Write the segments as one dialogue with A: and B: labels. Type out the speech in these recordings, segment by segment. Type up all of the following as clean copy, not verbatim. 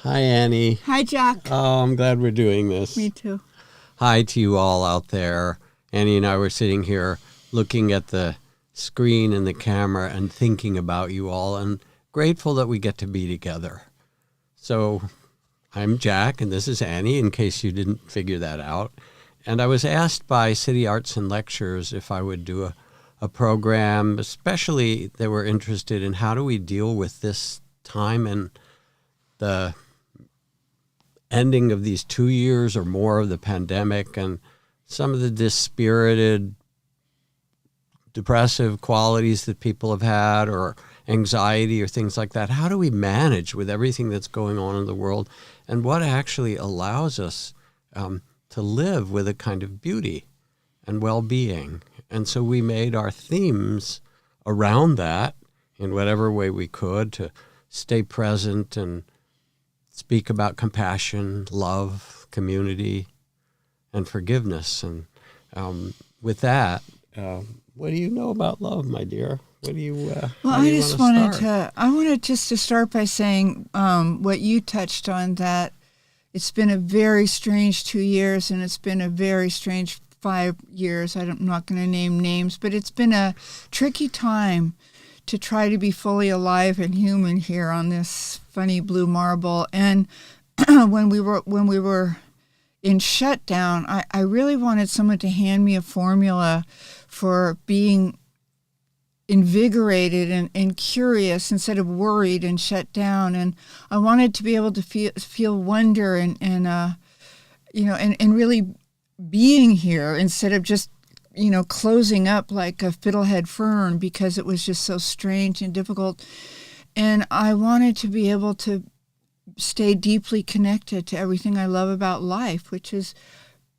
A: Hi, Annie.
B: Hi, Jack.
A: Oh, I'm glad we're doing this.
B: Me too.
A: Hi to you all out there. Annie and I were sitting here looking at the screen and the camera and thinking about you all, and grateful that we get to be together. So I'm Jack, and this is Annie, in case you didn't figure that out. And I was asked by City Arts and Lectures if I would do a program, especially they were interested in how do we deal with this time and the ending of these 2 years or more of the pandemic and some of the dispirited, depressive qualities that people have had, or anxiety or things like that. How do we manage with everything that's going on in the world, and what actually allows us to live with a kind of beauty and well-being? And so we made our themes around that in whatever way we could to stay present and speak about compassion, love, community, and forgiveness. And with that, what do you know about love, my dear? What do you?
B: Well, I wanted just to start by saying what you touched on, that it's been a very strange 2 years, and it's been a very strange 5 years. I'm not going to name names, but it's been a tricky time to try to be fully alive and human here on this funny blue marble. And when we were in shutdown, I really wanted someone to hand me a formula for being invigorated and curious instead of worried and shut down. And I wanted to be able to feel wonder and really being here instead of just closing up like a fiddlehead fern, because it was just so strange and difficult. And I wanted to be able to stay deeply connected to everything I love about life, which is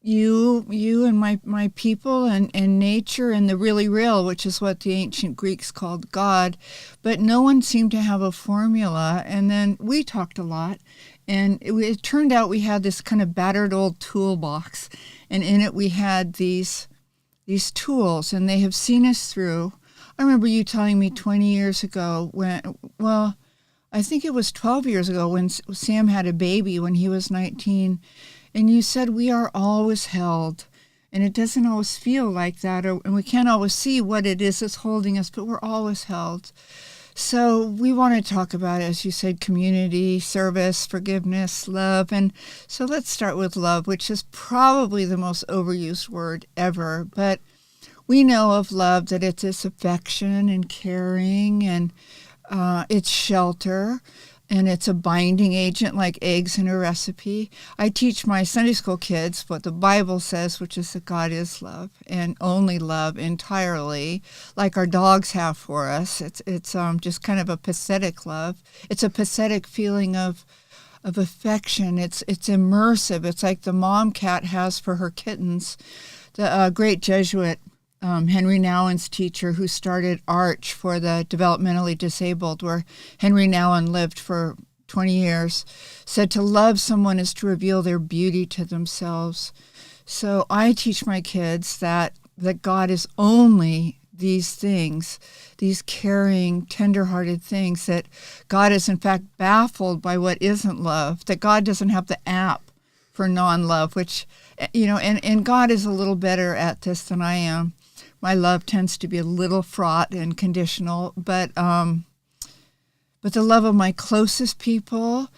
B: you and my people and nature and the really real, which is what the ancient Greeks called God. But no one seemed to have a formula. And then we talked a lot, and it turned out we had this kind of battered old toolbox, and in it we had these tools, and they have seen us through. I remember you telling me 20 years ago I think it was 12 years ago when Sam had a baby when he was 19, and you said we are always held, and it doesn't always feel like that, and we can't always see what it is that's holding us, but we're always held. So we want to talk about, as you said, community, service, forgiveness, love. And so let's start with love, which is probably the most overused word ever. But we know of love that it's this affection and caring, and it's shelter, and it's a binding agent like eggs in a recipe. I teach my Sunday school kids what the Bible says, which is that God is love, and only love entirely, like our dogs have for us. It's just kind of a pathetic love. It's a pathetic feeling of affection. It's immersive. It's like the mom cat has for her kittens. The great Jesuit Henry Nouwen's teacher, who started Arch for the developmentally disabled, where Henry Nouwen lived for 20 years, said to love someone is to reveal their beauty to themselves. So I teach my kids that God is only these things, these caring, tender-hearted things, that God is in fact baffled by what isn't love, that God doesn't have the app for non-love, which, and God is a little better at this than I am. My love tends to be a little fraught and conditional, but the love of my closest people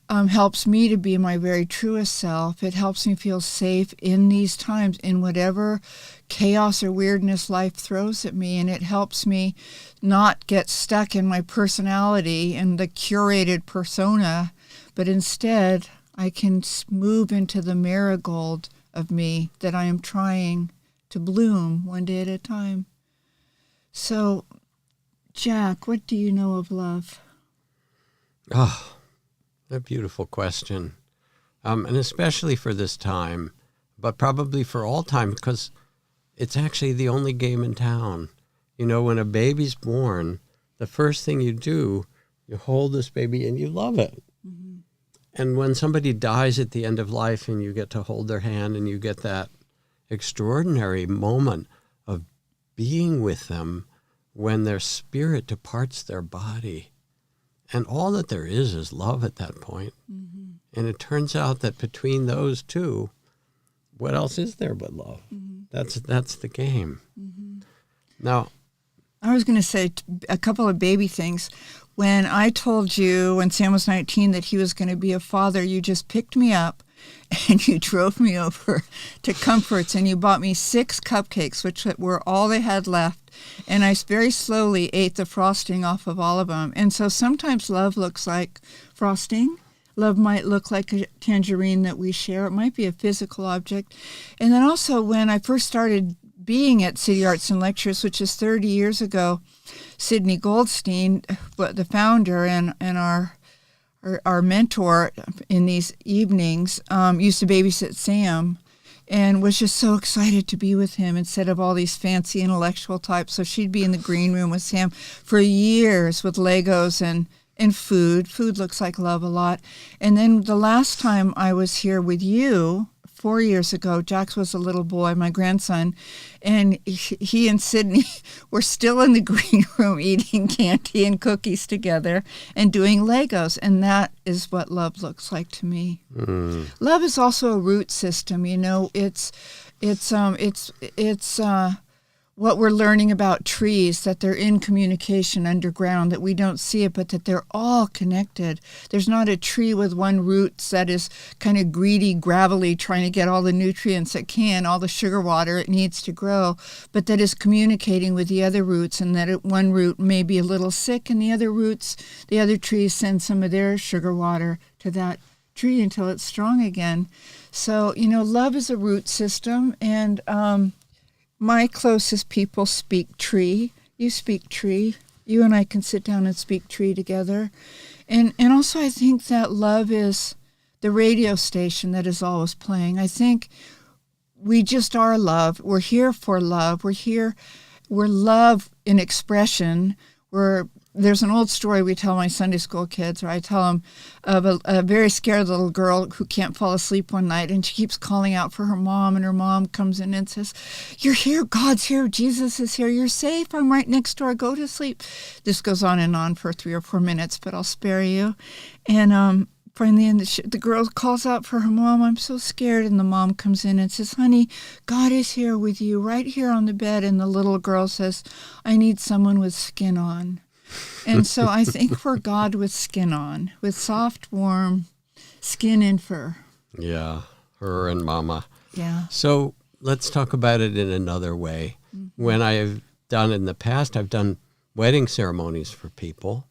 B: helps me to be my very truest self. It helps me feel safe in these times, in whatever chaos or weirdness life throws at me, and it helps me not get stuck in my personality and the curated persona, but instead I can move into the marigold of me that I am trying to bloom one day at a time. So, Jack, what do you know of love?
A: Oh, a beautiful question. And especially for this time, but probably for all time, because it's actually the only game in town. When a baby's born, the first thing you do, you hold this baby and you love it. Mm-hmm. And when somebody dies at the end of life and you get to hold their hand and you get that extraordinary moment of being with them when their spirit departs their body. And all that there is love at that point. Mm-hmm. And it turns out that between those two, what else is there but love? That's the game. Now,
B: I was going to say a couple of baby things. When I told you when Sam was 19 that he was going to be a father, you just picked me up and you drove me over to Comforts and you bought me 6 cupcakes, which were all they had left. And I very slowly ate the frosting off of all of them. And so sometimes love looks like frosting. Love might look like a tangerine that we share. It might be a physical object. And then also when I first started being at City Arts and Lectures, which is 30 years ago, Sydney Goldstein, the founder and our mentor in these evenings, used to babysit Sam and was just so excited to be with him instead of all these fancy intellectual types. So she'd be in the green room with Sam for years with Legos and food. Food looks like love a lot. And then the last time I was here with you, 4 years ago, Jax was a little boy, my grandson, and he and Sydney were still in the green room eating candy and cookies together and doing Legos, and that is what love looks like to me. Love is also a root system. You know, it's what we're learning about trees, that they're in communication underground, that we don't see it, but that they're all connected. There's not a tree with one root that is kind of greedy, gravelly, trying to get all the nutrients it can, all the sugar water it needs to grow, but that is communicating with the other roots, and that one root may be a little sick, and the other trees send some of their sugar water to that tree until it's strong again. So, you know, love is a root system, and my closest people speak tree. You speak tree. You and I can sit down and speak tree together. And also I think that love is the radio station that is always playing. I think we just are love. We're here for love. We're love in expression. There's an old story we tell my Sunday school kids, or I tell them, of a very scared little girl who can't fall asleep one night, and she keeps calling out for her mom, and her mom comes in and says, "You're here, God's here, Jesus is here, you're safe, I'm right next door, go to sleep." This goes on and on for 3 or 4 minutes, but I'll spare you. And finally, the girl calls out for her mom, "I'm so scared," and the mom comes in and says, "Honey, God is here with you, right here on the bed." And the little girl says, "I need someone with skin on." And so I think for God with skin on, with soft, warm skin and fur.
A: Yeah, her and Mama.
B: Yeah.
A: So let's talk about it in another way. When I've done in the past, I've done wedding ceremonies for people.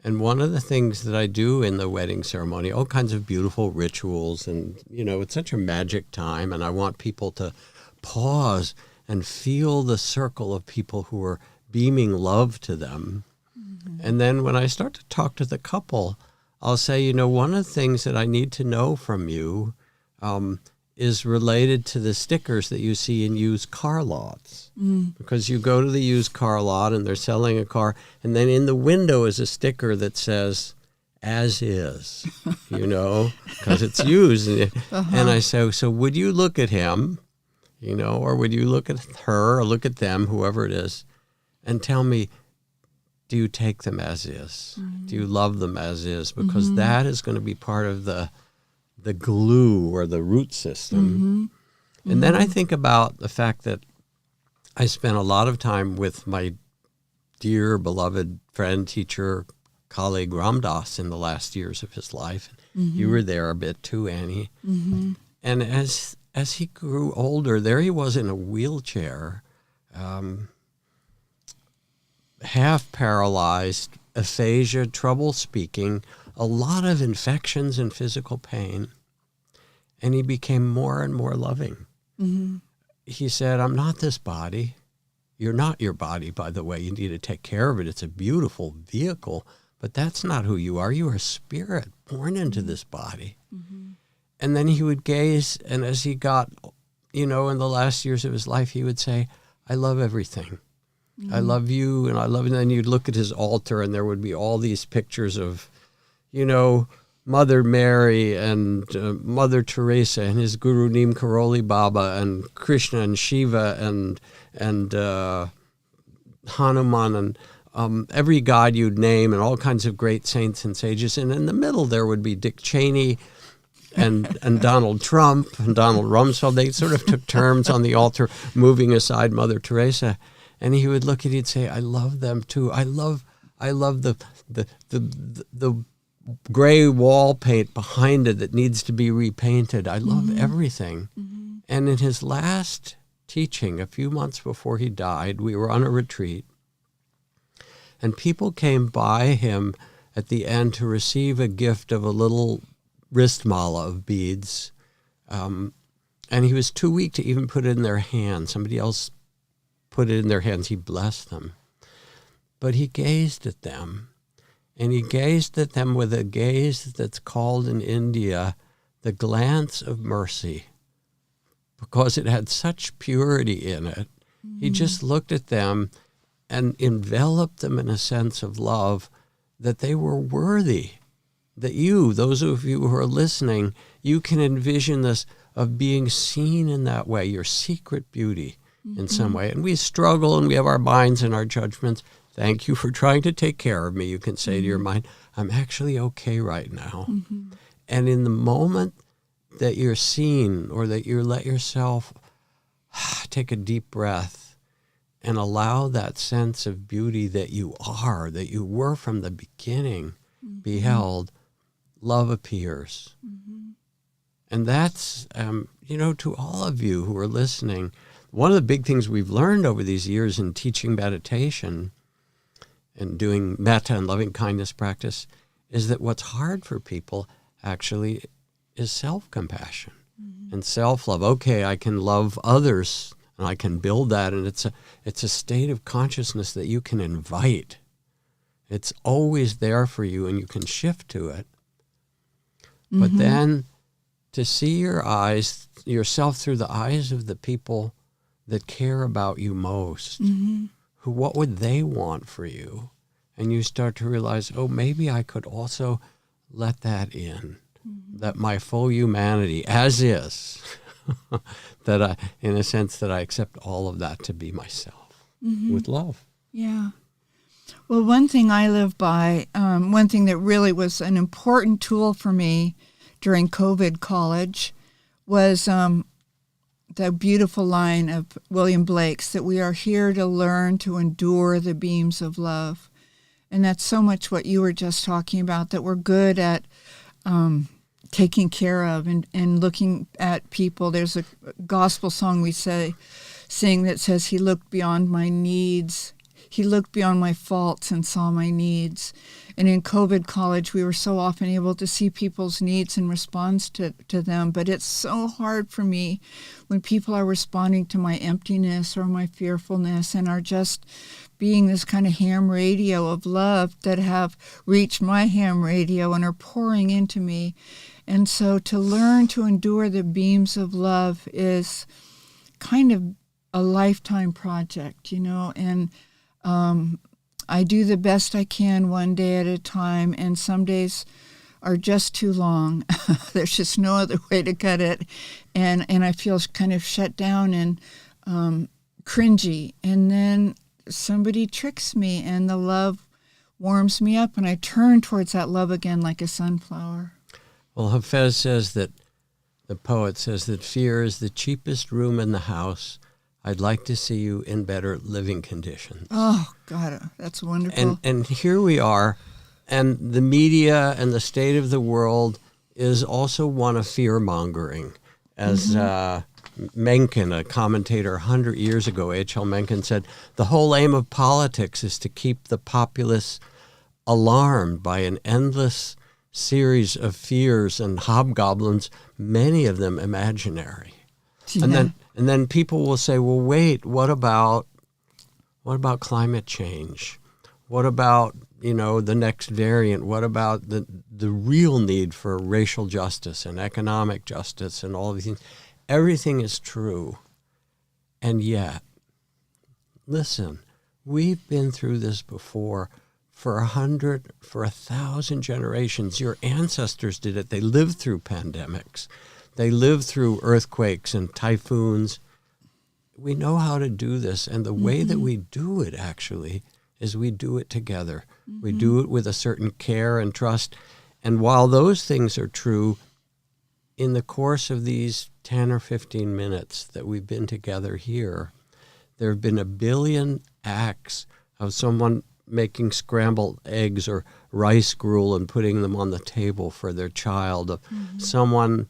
A: And one of the things that I do in the wedding ceremony, all kinds of beautiful rituals, and, you know, it's such a magic time, and I want people to pause and feel the circle of people who are beaming love to them. And then when I start to talk to the couple, I'll say, you know, one of the things that I need to know from you is related to the stickers that you see in used car lots. Because you go to the used car lot and they're selling a car, and then in the window is a sticker that says, "As is," you know, because it's used. And I say, so would you look at him, you know, or would you look at her or look at them, whoever it is, and tell me, do you take them as is? Do you love them as is? Because that is going to be part of the glue or the root system. And then I think about the fact that I spent a lot of time with my dear, beloved friend, teacher, colleague Ram Dass in the last years of his life. You were there a bit too, Annie. And as he grew older, there he was in a wheelchair, half paralyzed, aphasia, trouble speaking, a lot of infections and physical pain. And he became more and more loving. He said, "I'm not this body. You're not your body, by the way. You need to take care of it. It's a beautiful vehicle, but that's not who you are. You are a spirit born into this body." And then he would gaze, and as he got, you know, in the last years of his life, he would say, "I love everything. I love you, and I love you." And then you'd look at his altar, and there would be all these pictures of, you know, Mother Mary and Mother Teresa and his Guru Neem Karoli Baba and Krishna and Shiva and Hanuman and every god you'd name, and all kinds of great saints and sages. And in the middle there would be Dick Cheney and Donald Trump and Donald Rumsfeld, they sort of took turns on the altar, moving aside Mother Teresa. And he would look at you and say, I love them too. I love the gray wall paint behind it that needs to be repainted. I love everything. Mm-hmm. And in his last teaching, a few months before he died, we were on a retreat. And people came by him at the end to receive a gift of a little wrist mala of beads. And he was too weak to even put it in their hands. Somebody else put it in their hands. He blessed them. But he gazed at them. And he gazed at them with a gaze that's called in India the glance of mercy, because it had such purity in it. Mm-hmm. He just looked at them and enveloped them in a sense of love that they were worthy, that you, those of you who are listening, you can envision this of being seen in that way, your secret beauty in some way. And we struggle and we have our minds and our judgments. Thank you for trying to take care of me. You can say to your mind, I'm actually okay right now. Mm-hmm. And in the moment that you're seen, or that you let yourself take a deep breath and allow that sense of beauty that you are, that you were from the beginning, be held, love appears. Mm-hmm. And that's, to all of you who are listening, one of the big things we've learned over these years in teaching meditation and doing metta and loving kindness practice is that what's hard for people actually is self-compassion and self-love. Okay, I can love others and I can build that, and it's a state of consciousness that you can invite. It's always there for you and you can shift to it. Mm-hmm. But then to see yourself through the eyes of the people that care about you most, what would they want for you? And you start to realize, maybe I could also let that in, that my full humanity, as is, that I, in a sense, that I accept all of that to be myself with love.
B: Yeah. Well, one thing I live by, one thing that really was an important tool for me during COVID college was the beautiful line of William Blake's, that we are here to learn to endure the beams of love. And that's so much what you were just talking about, that we're good at taking care of and looking at people. There's a gospel song we sing that says, he looked beyond my needs. He looked beyond my faults and saw my needs. And in COVID college, we were so often able to see people's needs and respond to them. But it's so hard for me when people are responding to my emptiness or my fearfulness and are just being this kind of ham radio of love that have reached my ham radio and are pouring into me. And so to learn to endure the beams of love is kind of a lifetime project, and I do the best I can one day at a time, and some days are just too long. There's just no other way to cut it. And I feel kind of shut down and cringy. And then somebody tricks me, and the love warms me up, and I turn towards that love again like a sunflower.
A: Well, Hafez says that, the poet says that fear is the cheapest room in the house. I'd like to see you in better living conditions.
B: Oh, God, that's wonderful.
A: And here we are, and the media and the state of the world is also one of fear-mongering. As Mencken, a commentator 100 years ago, H.L. Mencken said, the whole aim of politics is to keep the populace alarmed by an endless series of fears and hobgoblins, many of them imaginary. Yeah. And then people will say, well, wait, what about climate change? What about, the next variant? What about the real need for racial justice and economic justice and all these things? Everything is true. And yet, listen, we've been through this before for 100, for 1,000 generations. Your ancestors did it. They lived through pandemics. They lived through earthquakes and typhoons. We know how to do this, and the way that we do it, actually, is we do it together. We do it with a certain care and trust. And while those things are true, in the course of these 10 or 15 minutes that we've been together here, there have been 1 billion acts of someone making scrambled eggs or rice gruel and putting them on the table for their child, of someone,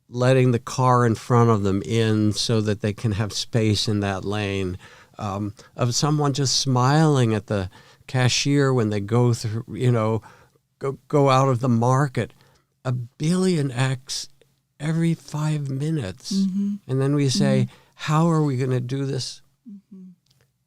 A: letting the car in front of them in so that they can have space in that lane, of someone just smiling at the cashier when they go through, go out of the market. 1 billion acts every 5 minutes. And then we say, how are we going to do this?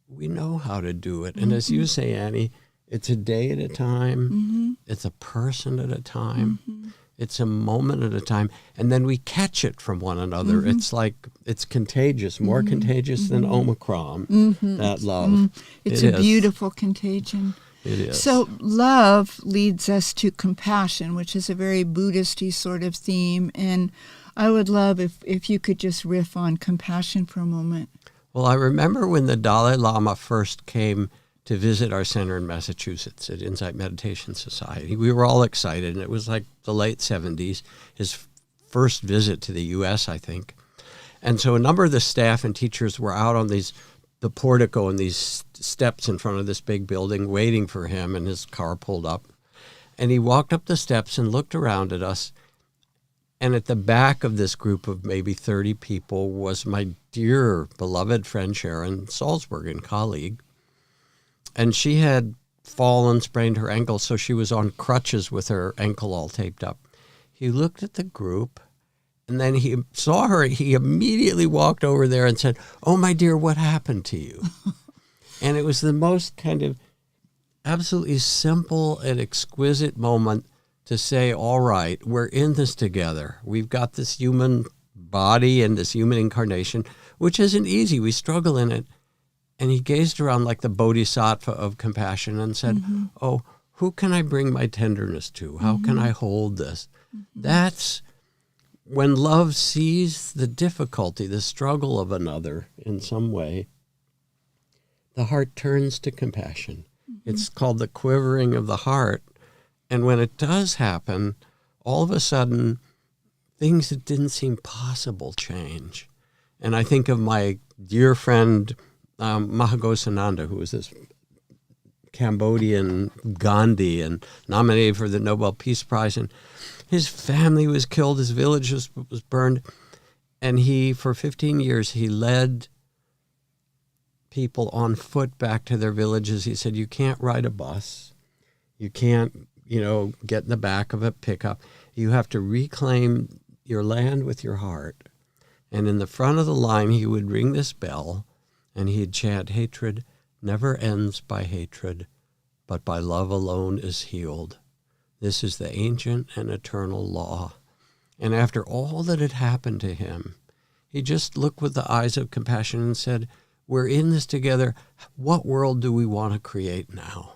A: We know how to do it. And as you say, Annie, it's a day at a time. It's a person at a time. It's a moment at a time. And then we catch it from one another. It's like, it's contagious, more contagious than Omicron, that love.
B: It's a beautiful contagion.
A: It is.
B: So love leads us to compassion, which is a very Buddhist-y sort of theme. And I would love if you could just riff on compassion for a moment.
A: Well, I remember when the Dalai Lama first came to visit our center in Massachusetts at Insight Meditation Society. We were all excited, and it was like the late 70s, his first visit to the U.S., I think. And so a number of the staff and teachers were out on the portico and these steps in front of this big building waiting for him, and his car pulled up. And he walked up the steps and looked around at us. And at the back of this group of maybe 30 people was my dear, beloved friend Sharon Salzberg, and colleague. And she had fallen, sprained her ankle, so she was on crutches with her ankle all taped up. He looked at the group, and then he saw her. He immediately walked over there and said, "Oh, my dear, what happened to you?" And it was the most kind of absolutely simple and exquisite moment to say, all right, we're in this together. We've got this human body and this human incarnation, which isn't easy. We struggle in it. And he gazed around like the bodhisattva of compassion and said, oh, who can I bring my tenderness to? How can I hold this? That's when love sees the difficulty, the struggle of another in some way, the heart turns to compassion. It's called the quivering of the heart. And when it does happen, all of a sudden, things that didn't seem possible change. And I think of my dear friend, Mahagosananda, who was this Cambodian Gandhi and nominated for the Nobel Peace Prize. And his family was killed, his village was burned. And he, for 15 years, he led people on foot back to their villages. He said, you can't ride a bus. You can't, get in the back of a pickup. You have to reclaim your land with your heart. And in the front of the line, he would ring this bell, and he'd chant, hatred never ends by hatred, but by love alone is healed. This is the ancient and eternal law. And after all that had happened to him, he just looked with the eyes of compassion and said, we're in this together. What world do we want to create now?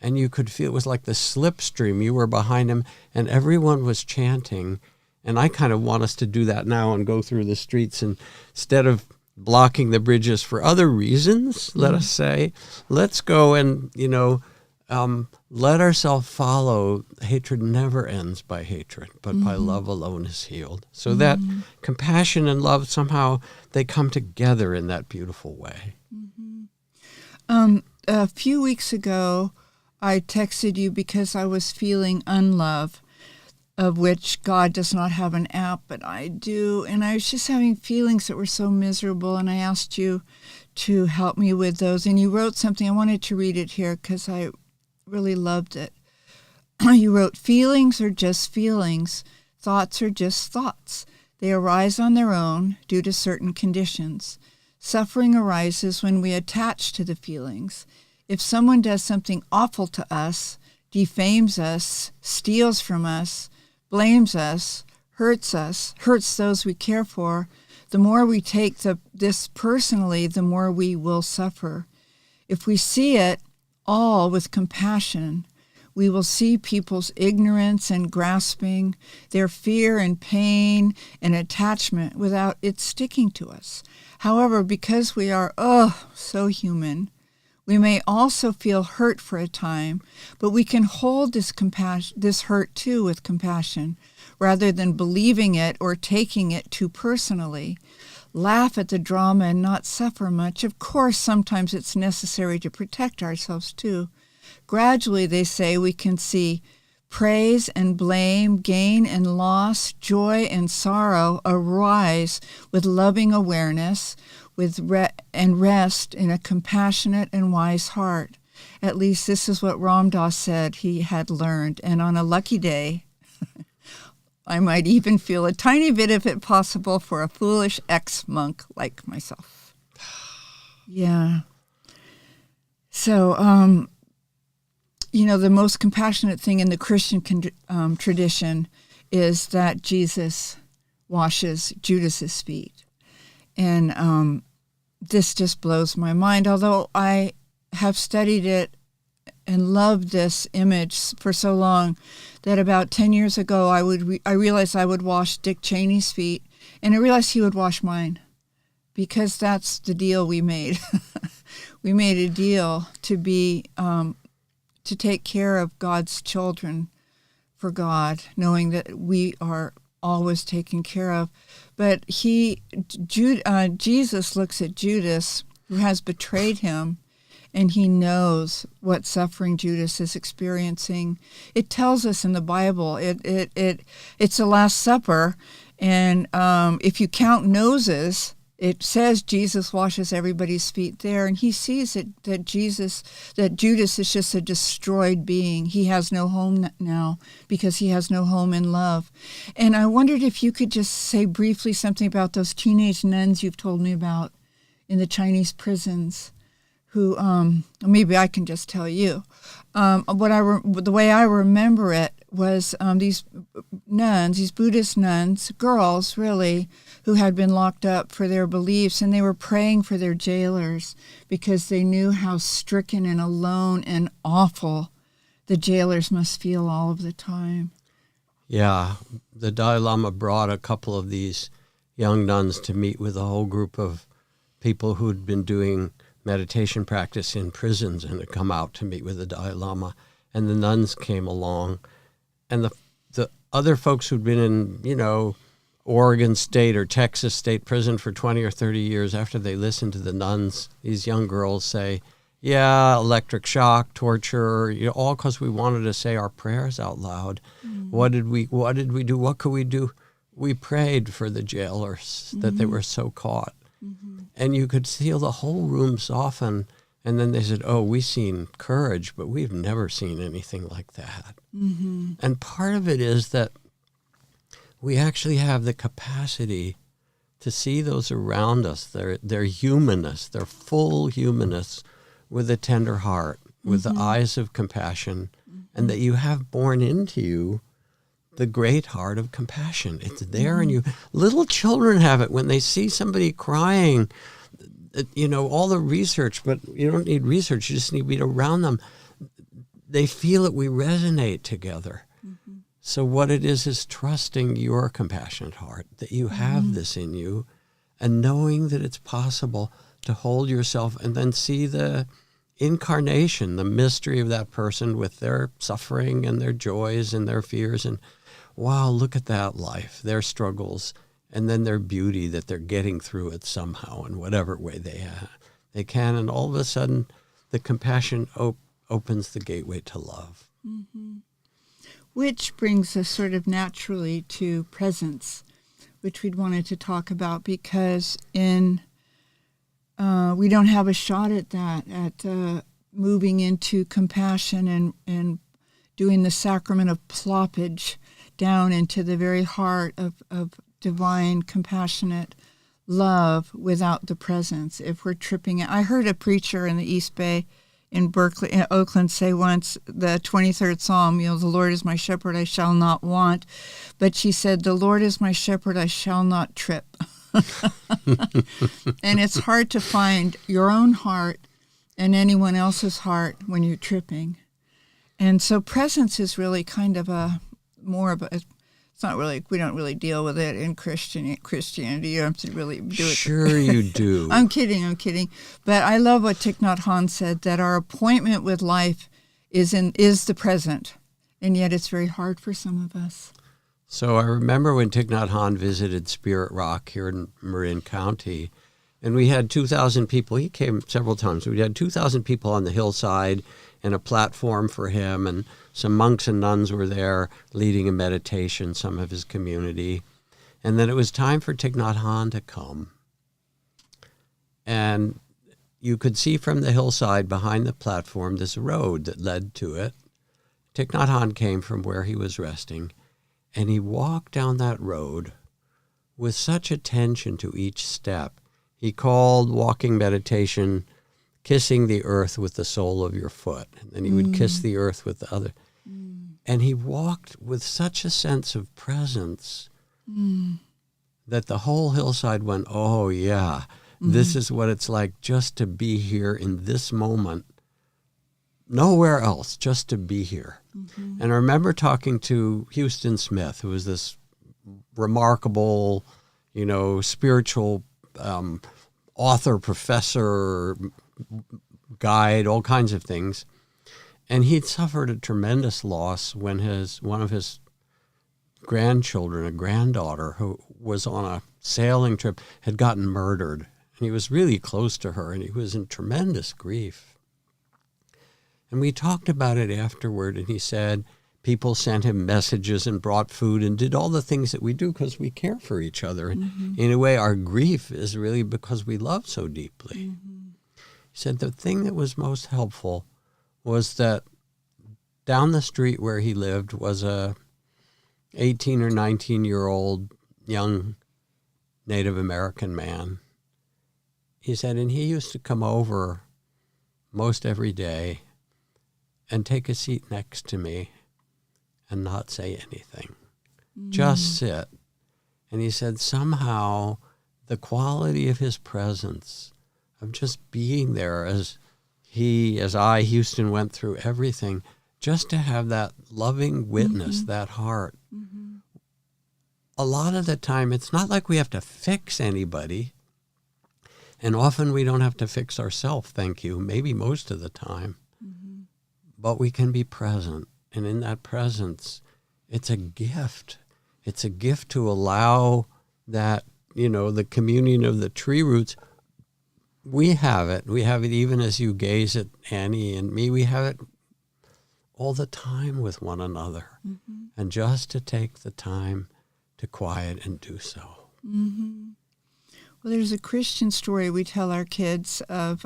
A: And you could feel it was like the slipstream. You were behind him, and everyone was chanting. And I kind of want us to do that now and go through the streets, and instead of blocking the bridges for other reasons, let us say, let's go and, let ourselves follow. Hatred never ends by hatred, but by love alone is healed. So that compassion and love, somehow they come together in that beautiful way.
B: A few weeks ago, I texted you because I was feeling unlove, of which God does not have an app, but I do. And I was just having feelings that were so miserable, and I asked you to help me with those. And you wrote something. I wanted to read it here because I really loved it. You wrote, feelings are just feelings. Thoughts are just thoughts. They arise on their own due to certain conditions. Suffering arises when we attach to the feelings. If someone does something awful to us, defames us, steals from us, blames us, hurts those we care for, the more we take this personally, the more we will suffer. If we see it all with compassion, we will see people's ignorance and grasping, their fear and pain and attachment without it sticking to us. However, because we are, so human, We may also feel hurt for a time, but we can hold this hurt too with compassion, rather than believing it or taking it too personally. Laugh at the drama and not suffer much. Of course, sometimes it's necessary to protect ourselves too. Gradually, they say, we can see praise and blame, gain and loss, joy and sorrow arise with loving awareness, and rest in a compassionate and wise heart. At least this is what Ram Dass said he had learned. And on a lucky day, I might even feel a tiny bit of it possible for a foolish ex-monk like myself. Yeah. So, the most compassionate thing in the Christian tradition is that Jesus washes Judas's feet. And this just blows my mind, although I have studied it and loved this image for so long that about 10 years ago I realized I would wash Dick Cheney's feet, and I realized he would wash mine, because that's the deal we made. We made a deal to be to take care of God's children for God, knowing that we are always taken care of. But Jesus looks at Judas, who has betrayed him, and he knows what suffering Judas is experiencing. It tells us in the Bible. It's the Last Supper, and if you count noses, it says Jesus washes everybody's feet there, and he sees that Judas is just a destroyed being. He has no home now because he has no home in love. And I wondered if you could just say briefly something about those teenage nuns you've told me about in the Chinese prisons, who maybe I can just tell you. The way I remember it was these nuns, these Buddhist nuns, girls really, who had been locked up for their beliefs, and they were praying for their jailers because they knew how stricken and alone and awful the jailers must feel all of the time.
A: Yeah, the Dalai Lama brought a couple of these young nuns to meet with a whole group of people who'd been doing meditation practice in prisons and had come out to meet with the Dalai Lama. And the nuns came along, and the other folks who'd been in, Oregon State or Texas State prison for 20 or 30 years, after they listened to the nuns, these young girls say, yeah, electric shock, torture, all because we wanted to say our prayers out loud. Mm-hmm. What did we do? What could we do? We prayed for the jailers, that they were so caught. Mm-hmm. And you could feel the whole room soften. And then they said, we've seen courage, but we've never seen anything like that. Mm-hmm. And part of it is that we actually have the capacity to see those around us, their humanness, their full humanness, with a tender heart, with the eyes of compassion, and that you have born into you the great heart of compassion. It's there in you. Little children have it when they see somebody crying. All the research, but you don't need research. You just need to be around them. They feel it. We resonate together. Mm-hmm. So what it is trusting your compassionate heart, that you have this in you, and knowing that it's possible to hold yourself and then see the incarnation, the mystery of that person with their suffering and their joys and their fears. And wow, look at that life, their struggles, and then their beauty that they're getting through it somehow in whatever way they can. And all of a sudden, the compassion opens the gateway to love.
B: Mm-hmm. Which brings us sort of naturally to presence, which we'd wanted to talk about, because we don't have a shot at that, at moving into compassion and doing the sacrament of ploppage down into the very heart of divine, compassionate love without the presence. If we're tripping it. I heard a preacher in the East Bay in Oakland say once, the 23rd Psalm, the Lord is my shepherd, I shall not want. But she said, the Lord is my shepherd, I shall not trip. And it's hard to find your own heart and anyone else's heart when you're tripping. And so presence is really kind of It's not really, we don't really deal with it in Christianity. You have to really do it.
A: Sure you do.
B: I'm kidding. But I love what Thich Nhat Hanh said, that our appointment with life is the present, and yet it's very hard for some of us.
A: So I remember when Thich Nhat Hanh visited Spirit Rock here in Marin County, and we had 2,000 people. He came several times. We had 2,000 people on the hillside and a platform for him, and some monks and nuns were there leading a meditation, some of his community. And then it was time for Thich Nhat Hanh to come. And you could see from the hillside behind the platform this road that led to it. Thich Nhat Hanh came from where he was resting, and he walked down that road with such attention to each step. He called walking meditation kissing the earth with the sole of your foot. And then he would kiss the earth with the other. And he walked with such a sense of presence that the whole hillside went, oh, yeah, this is what it's like just to be here in this moment. Nowhere else, just to be here. And I remember talking to Houston Smith, who was this remarkable, spiritual author, professor, guide, all kinds of things. And he'd suffered a tremendous loss when one of his grandchildren, a granddaughter who was on a sailing trip, had gotten murdered. And he was really close to her, and he was in tremendous grief. And we talked about it afterward, and he said people sent him messages and brought food and did all the things that we do because we care for each other. And in a way, our grief is really because we love so deeply. He said the thing that was most helpful was that down the street where he lived was a 18 or 19-year-old young Native American man. He said, and he used to come over most every day and take a seat next to me and not say anything. Just sit. And he said somehow the quality of his presence, of just being there as Houston went through everything, just to have that loving witness, that heart. A lot of the time, it's not like we have to fix anybody. And often we don't have to fix ourselves, thank you, maybe most of the time. But we can be present. And in that presence, it's a gift. It's a gift to allow that, the communion of the tree roots. We have it. We have it even as you gaze at Annie and me. We have it all the time with one another. And just to take the time to quiet and do so.
B: Well, there's a Christian story we tell our kids of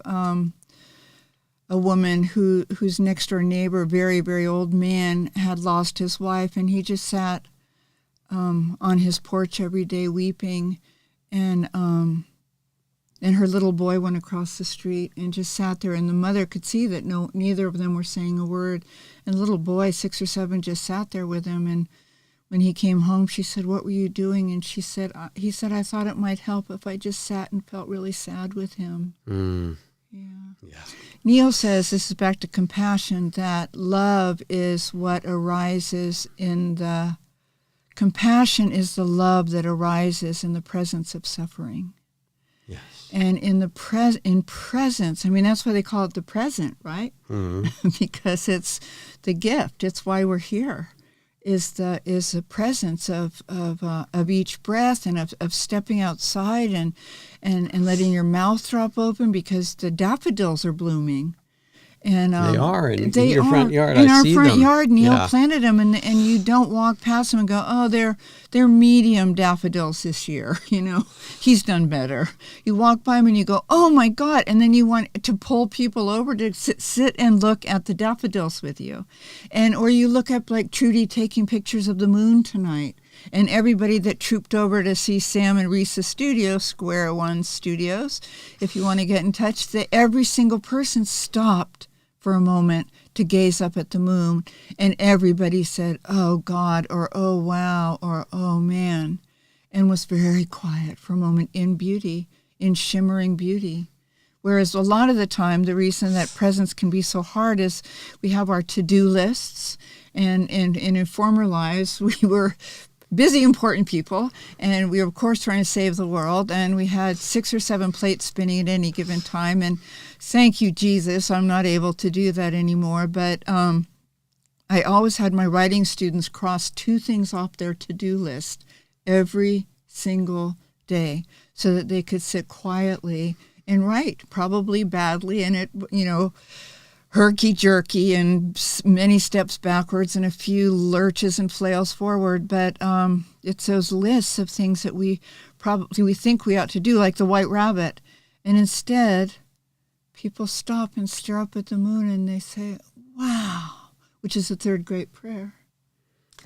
B: a woman whose next door neighbor, very, very old man, had lost his wife, and he just sat on his porch every day weeping, and her little boy went across the street and just sat there, and the mother could see that neither of them were saying a word, and the little boy, 6 or 7, just sat there with him. And when he came home, she said, "What were you doing?" And he said, "I thought it might help if I just sat and felt really sad with him." Yeah. Neil says, this is back to compassion, that love is what arises compassion is the love that arises in the presence of suffering.
A: Yes.
B: And in presence, I mean, that's why they call it the present, right? Because it's the gift. It's why we're here. Is the presence of each breath, and of stepping outside and letting your mouth drop open because the daffodils are blooming. And
A: they are in your front yard.
B: In
A: I
B: our
A: see
B: front
A: them.
B: yard, Neil planted them, and you don't walk past them and go, "Oh, they're medium daffodils this year." He's done better. You walk by them and you go, "Oh my God!" And then you want to pull people over to sit and look at the daffodils with you, or you look up like Trudy taking pictures of the moon tonight. And everybody that trooped over to see Sam and Risa's studio, Square One Studios, if you want to get in touch, every single person stopped for a moment to gaze up at the moon, and everybody said, "Oh God," or "Oh wow," or "Oh man," and was very quiet for a moment in beauty, in shimmering beauty. Whereas a lot of the time, the reason that presence can be so hard is we have our to-do lists, and in former lives, we were busy, important people, and we were, of course, trying to save the world, and we had 6 or 7 plates spinning at any given time, and thank you, Jesus, I'm not able to do that anymore, but I always had my writing students cross 2 things off their to-do list every single day so that they could sit quietly and write, probably badly, and it, herky-jerky and many steps backwards and a few lurches and flails forward, but it's those lists of things that we think we ought to do, like the white rabbit, and instead people stop and stare up at the moon and they say, wow, which is the 3rd great prayer.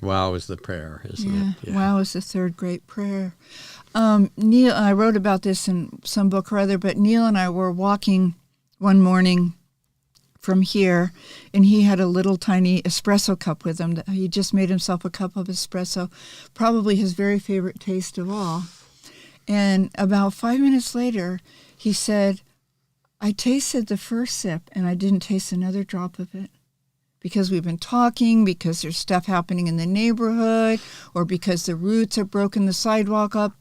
A: Wow is the prayer, isn't it?
B: Yeah, wow is the 3rd great prayer. Neil, I wrote about this in some book or other, but Neil and I were walking one morning from here, and he had a little tiny espresso cup with him. He just made himself a cup of espresso, probably his very favorite taste of all. And about 5 minutes later, he said, I tasted the first sip, and I didn't taste another drop of it. Because we've been talking, because there's stuff happening in the neighborhood, or because the roots have broken the sidewalk up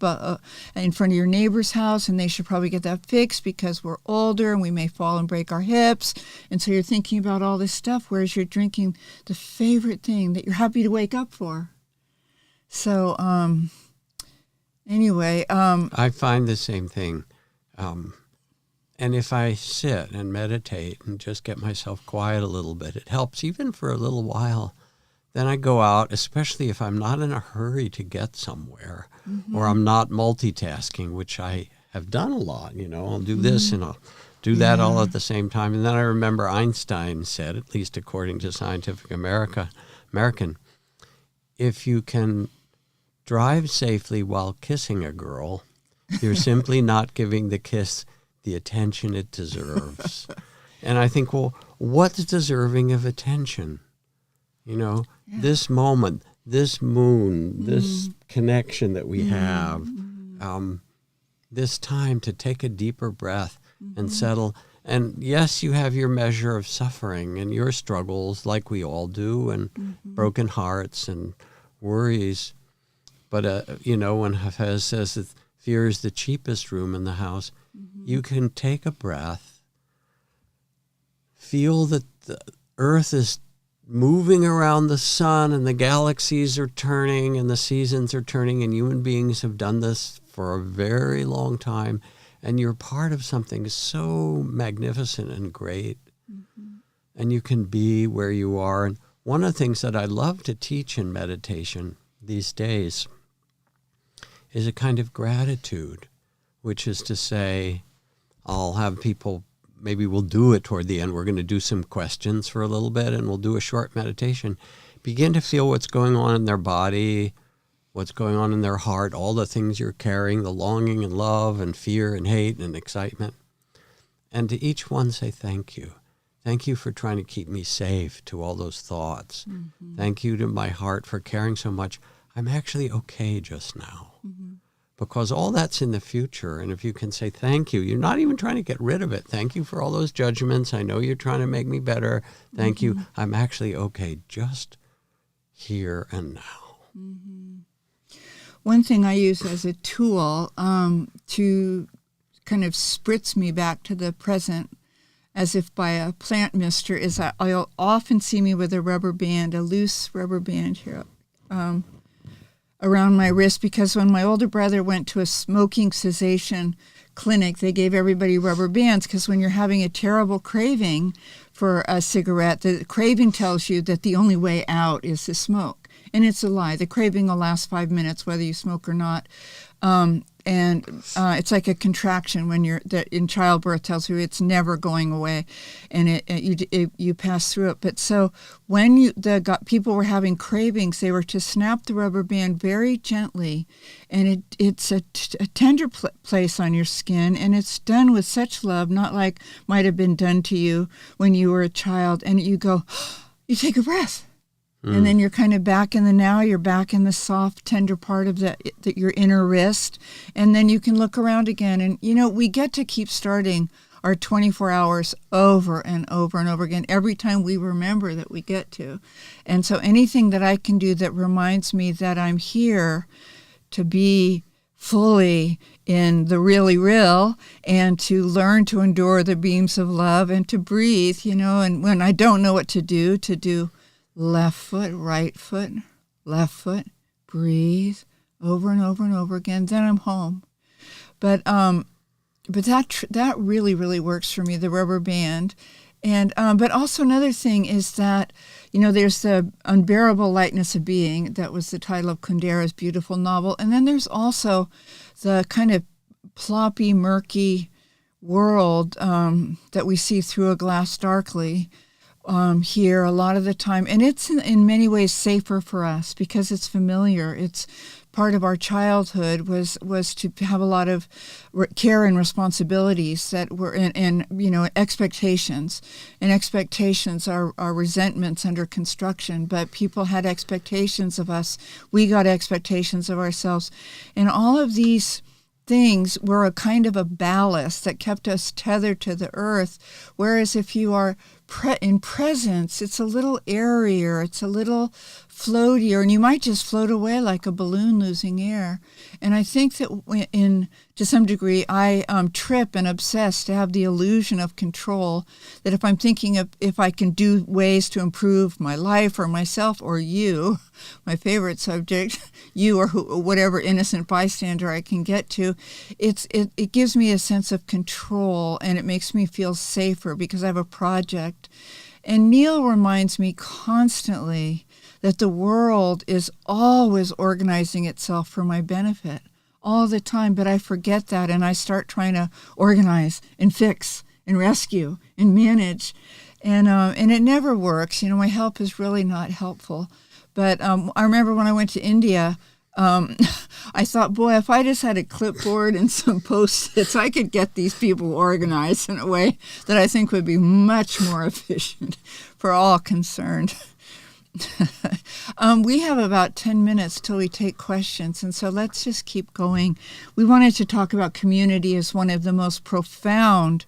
B: in front of your neighbor's house, and they should probably get that fixed because we're older and we may fall and break our hips. And so you're thinking about all this stuff, whereas you're drinking the favorite thing that you're happy to wake up for. So anyway.
A: I find the same thing. And if I sit and meditate and just get myself quiet a little bit, it helps even for a little while. Then I go out, especially if I'm not in a hurry to get somewhere, or I'm not multitasking, which I have done a lot. I'll do this and I'll do that all at the same time. And then I remember Einstein said, at least according to Scientific American, if you can drive safely while kissing a girl, you're simply not giving the kiss the attention it deserves. And I think, well, what's deserving of attention? This moment, this moon, this connection that we have, this time to take a deeper breath and settle. And yes, you have your measure of suffering and your struggles, like we all do, and broken hearts and worries. But, when Hafez says that fear is the cheapest room in the house, you can take a breath, feel that the earth is moving around the sun and the galaxies are turning and the seasons are turning, and human beings have done this for a very long time, and you're part of something so magnificent and great, and you can be where you are. And one of the things that I love to teach in meditation these days is a kind of gratitude, which is to say, I'll have people, maybe we'll do it toward the end. We're going to do some questions for a little bit, and we'll do a short meditation. Begin to feel what's going on in their body, what's going on in their heart, all the things you're carrying, the longing and love and fear and hate and excitement. And to each one say thank you. Thank you for trying to keep me safe to all those thoughts. Thank you to my heart for caring so much. I'm actually okay just now. Because all that's in the future. And if you can say thank you, you're not even trying to get rid of it. Thank you for all those judgments. I know you're trying to make me better. Thank you. I'm actually okay just here and now.
B: One thing I use as a tool to kind of spritz me back to the present, as if by a plant mister, is I'll often see me with a rubber band, a loose rubber band here, around my wrist, because when my older brother went to a smoking cessation clinic, they gave everybody rubber bands, because when you're having a terrible craving for a cigarette, the craving tells you that the only way out is to smoke. And it's a lie. The craving will last 5 minutes whether you smoke or not. And it's like a contraction when that in childbirth tells you it's never going away, and you pass through it. But so when people were having cravings, they were to snap the rubber band very gently, and it's a tender place on your skin, and it's done with such love, not like might have been done to you when you were a child. And you go, you take a breath. And then you're kind of back in the now, you're back in the soft, tender part of your inner wrist. And then you can look around again. And, we get to keep starting our 24 hours over and over and over again, every time we remember that we get to. And so anything that I can do that reminds me that I'm here to be fully in the really real and to learn to endure the beams of love and to breathe, and when I don't know what to do left foot, left foot, breathe over and over and over again, then I'm home. But that really, really works for me, the rubber band. And but also another thing is that, there's the unbearable lightness of being. That was the title of Kundera's beautiful novel. And then there's also the kind of ploppy, murky world that we see through a glass darkly here a lot of the time. And it's in many ways safer for us because it's familiar. It's part of our childhood was to have a lot of care and responsibilities that were in expectations. And expectations are resentments under construction, but people had expectations of us. We got expectations of ourselves. And all of these things were a kind of a ballast that kept us tethered to the earth. Whereas if you are in presence, it's a little airier, it's a little floatier, and you might just float away like a balloon losing air. And I think that to some degree, I trip and obsess to have the illusion of control, that if I'm thinking of if I can do ways to improve my life or myself or you, my favorite subject, you or whatever innocent bystander I can get to, it gives me a sense of control and it makes me feel safer because I have a project. And Neil reminds me constantly that the world is always organizing itself for my benefit all the time, but I forget that and I start trying to organize and fix and rescue and manage, and it never works. My help is really not helpful. But I remember when I went to India, I thought, boy, if I just had a clipboard and some Post-its, I could get these people organized in a way that I think would be much more efficient for all concerned. We have about 10 minutes till we take questions, and so let's just keep going. We wanted to talk about community as one of the most profound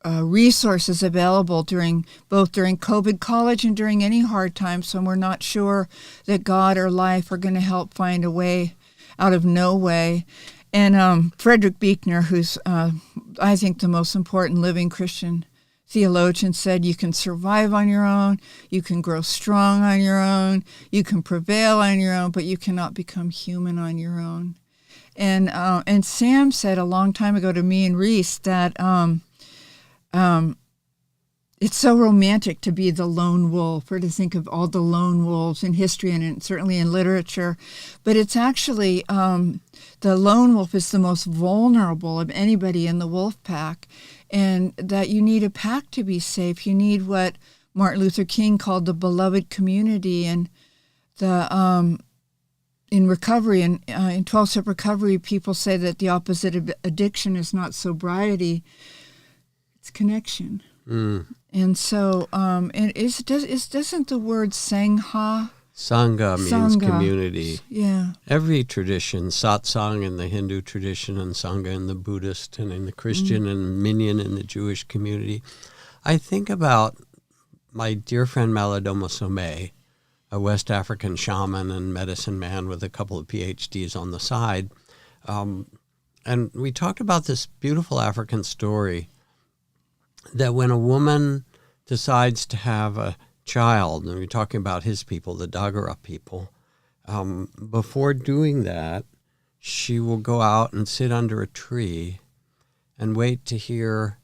B: resources available during COVID college and during any hard times when we're not sure that God or life are going to help find a way out of no way. And Frederick Buechner, who's I think the most important living Christian theologian, said you can survive on your own, you can grow strong on your own, you can prevail on your own, but you cannot become human on your own. And Sam said a long time ago to me and Reese that it's so romantic to be the lone wolf, or to think of all the lone wolves in history and certainly in literature. But it's actually the lone wolf is the most vulnerable of anybody in the wolf pack, and that you need a pack to be safe. You need what Martin Luther King called the beloved community. And in recovery, in 12-step recovery, people say that the opposite of addiction is not sobriety, it's connection. And so, doesn't the word Sangha?
A: Sangha means community.
B: Yeah.
A: Every tradition, satsang in the Hindu tradition and Sangha in the Buddhist and in the Christian and minyan in the Jewish community. I think about my dear friend Malidoma Somé, a West African shaman and medicine man with a couple of Ph.D.s on the side. And we talked about this beautiful African story that when a woman decides to have a child, and we're talking about his people, the Dagara people, before doing that, she will go out and sit under a tree and wait to hear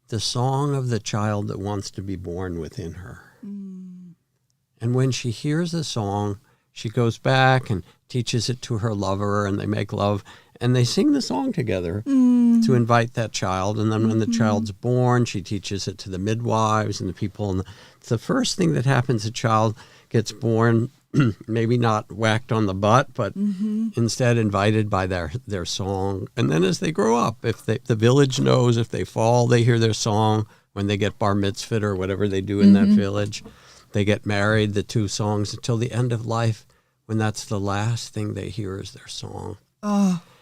A: the song of the child that wants to be born within her. And when she hears the song, she goes back and teaches it to her lover, and they make love, and they sing the song together to invite that child. And then when the child's born, she teaches it to the midwives and the people. And it's the first thing that happens. A child gets born, maybe not whacked on the butt, but instead invited by their song. And then as they grow up, if the village knows, if they fall, they hear their song. When they get bar mitzvah or whatever they do in that village, they get married, the two songs, until the end of life, when that's the last thing they hear is their song.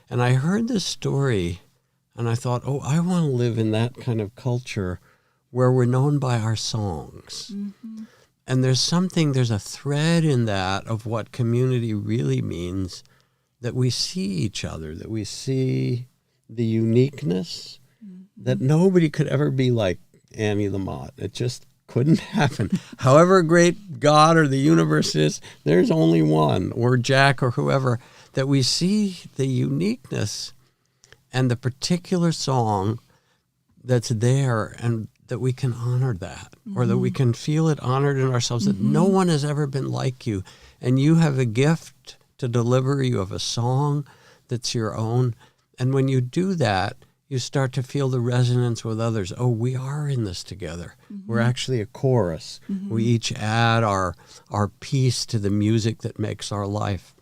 A: And I heard this story And I thought, oh, I want to live in that kind of culture where we're known by our songs. Mm-hmm. And there's a thread in that of what community really means, that we see each other, that we see the uniqueness, that nobody could ever be like Annie Lamott. It just couldn't happen. However great God or the universe is, there's only one, or Jack or whoever, that we see the uniqueness and the particular song that's there, and that we can honor that, or that we can feel it honored in ourselves, that no one has ever been like you. And you have a gift to deliver. You have a song that's your own. And when you do that, you start to feel the resonance with others. Oh, we are in this together. We're actually a chorus. We each add our piece to the music that makes our life.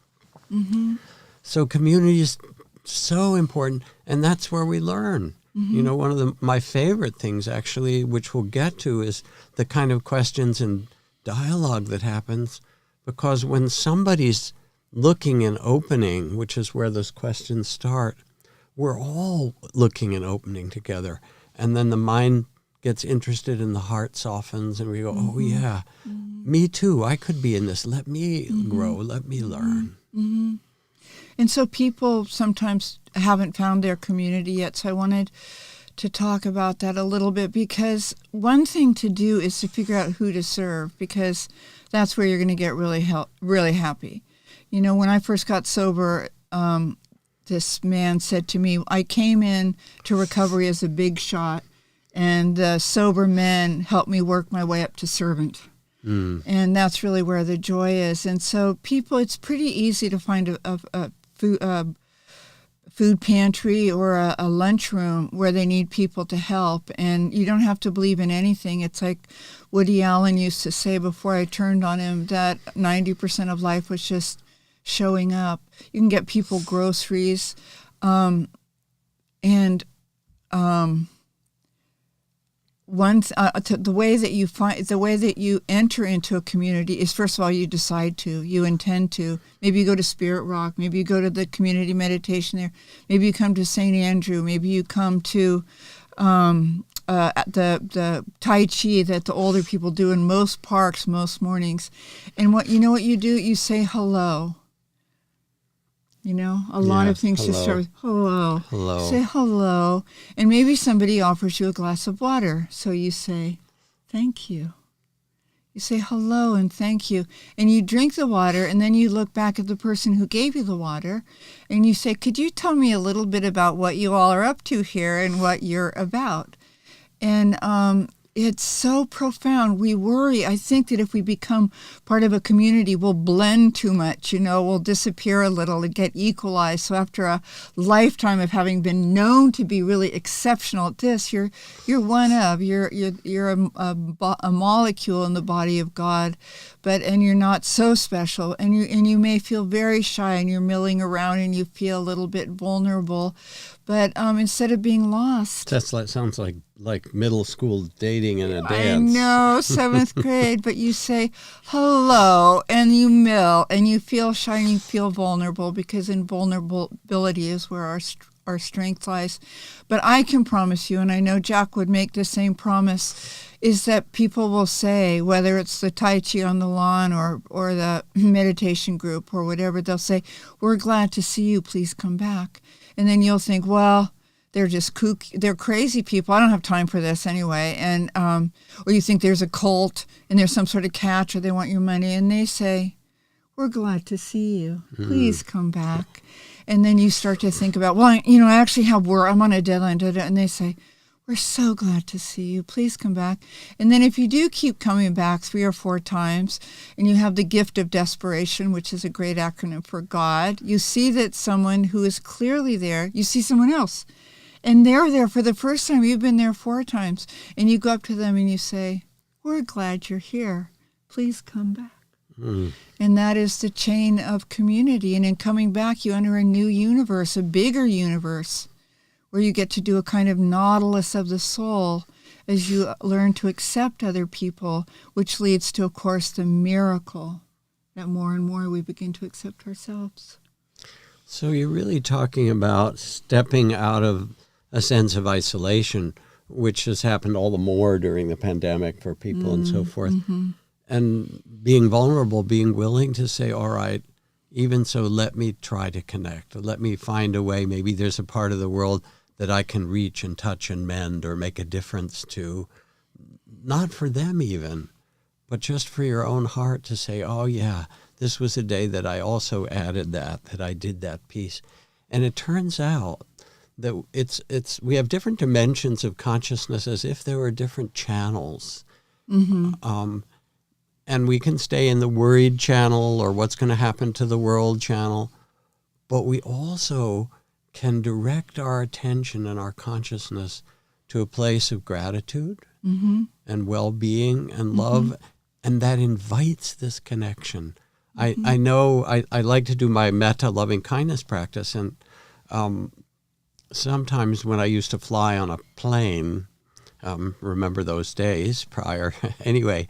A: So community is so important, and that's where we learn. You know, one of my favorite things, actually, which we'll get to, is the kind of questions and dialogue that happens, because when somebody's looking and opening, which is where those questions start, we're all looking and opening together. And then the mind gets interested and the heart softens, and we go, oh, yeah, me too. I could be in this. Let me grow. Let me learn.
B: And so people sometimes haven't found their community yet. So I wanted to talk about that a little bit, because one thing to do is to figure out who to serve, because that's where you're going to get really happy. You know, when I first got sober, this man said to me, I came in to recovery as a big shot, and the sober men helped me work my way up to servant. And that's really where the joy is. And so people, it's pretty easy to find a food pantry or a lunchroom where they need people to help. And you don't have to believe in anything. It's like Woody Allen used to say before I turned on him, that 90% of life was just showing up. You can get people groceries, the way that you enter into a community is, first of all, you decide to, you intend to. Maybe you go to Spirit Rock, maybe you go to the community meditation there, maybe you come to St. Andrew, maybe you come to the Tai Chi that the older people do in most parks most mornings. And what you do, you say hello. You know, a lot of things just start with hello.
A: Hello.
B: Say hello. And maybe somebody offers you a glass of water. So you say, thank you. You say hello and thank you. And you drink the water, and then you look back at the person who gave you the water, and you say, could you tell me a little bit about what you all are up to here and what you're about? And it's so profound. We worry. I think that if we become part of a community, we'll blend too much, we'll disappear a little and get equalized. So after a lifetime of having been known to be really exceptional at this, you're one of, you're a molecule in the body of God, and you're not so special, and you may feel very shy, and you're milling around, and you feel a little bit vulnerable. But instead of being lost.
A: Sounds like middle school dating in a dance.
B: I know, 7th grade. But you say hello, and you mill, and you feel shy, and you feel vulnerable, because in vulnerability is where our strength lies. But I can promise you, and I know Jack would make the same promise, is that people will say, whether it's the Tai Chi on the lawn or the meditation group or whatever, they'll say, we're glad to see you, please come back. And then you'll think, well, they're just they're crazy people. I don't have time for this anyway. And or you think there's a cult and there's some sort of catch, or they want your money, and they say, we're glad to see you. Please come back. And then you start to think about, well, I actually have work. I'm on a deadline. And they say, we're so glad to see you. Please come back. And then if you do keep coming back 3 or 4 times, and you have the gift of desperation, which is a great acronym for God, you see that someone who is clearly there, you see someone else. And they're there for the first time. You've been there 4 times. And you go up to them and you say, we're glad you're here. Please come back. And that is the chain of community. And in coming back, you enter a new universe, a bigger universe, where you get to do a kind of nautilus of the soul as you learn to accept other people, which leads to, of course, the miracle that more and more we begin to accept ourselves.
A: So you're really talking about stepping out of a sense of isolation, which has happened all the more during the pandemic for people and so forth.
B: Mm-hmm.
A: And being vulnerable, being willing to say, all right, even so, let me try to connect. Let me find a way. Maybe there's a part of the world that I can reach and touch and mend or make a difference to. Not for them even, but just for your own heart to say, oh yeah, this was a day that I also added that I did that piece. And it turns out that we have different dimensions of consciousness as if there were different channels.
B: Mm-hmm.
A: And we can stay in the worried channel or what's going to happen to the world channel, but we also can direct our attention and our consciousness to a place of gratitude
B: Mm-hmm.
A: and well-being and love, and that invites this connection.
B: Mm-hmm.
A: I know I like to do my metta loving kindness practice, and sometimes when I used to fly on a plane, remember those days prior, anyway,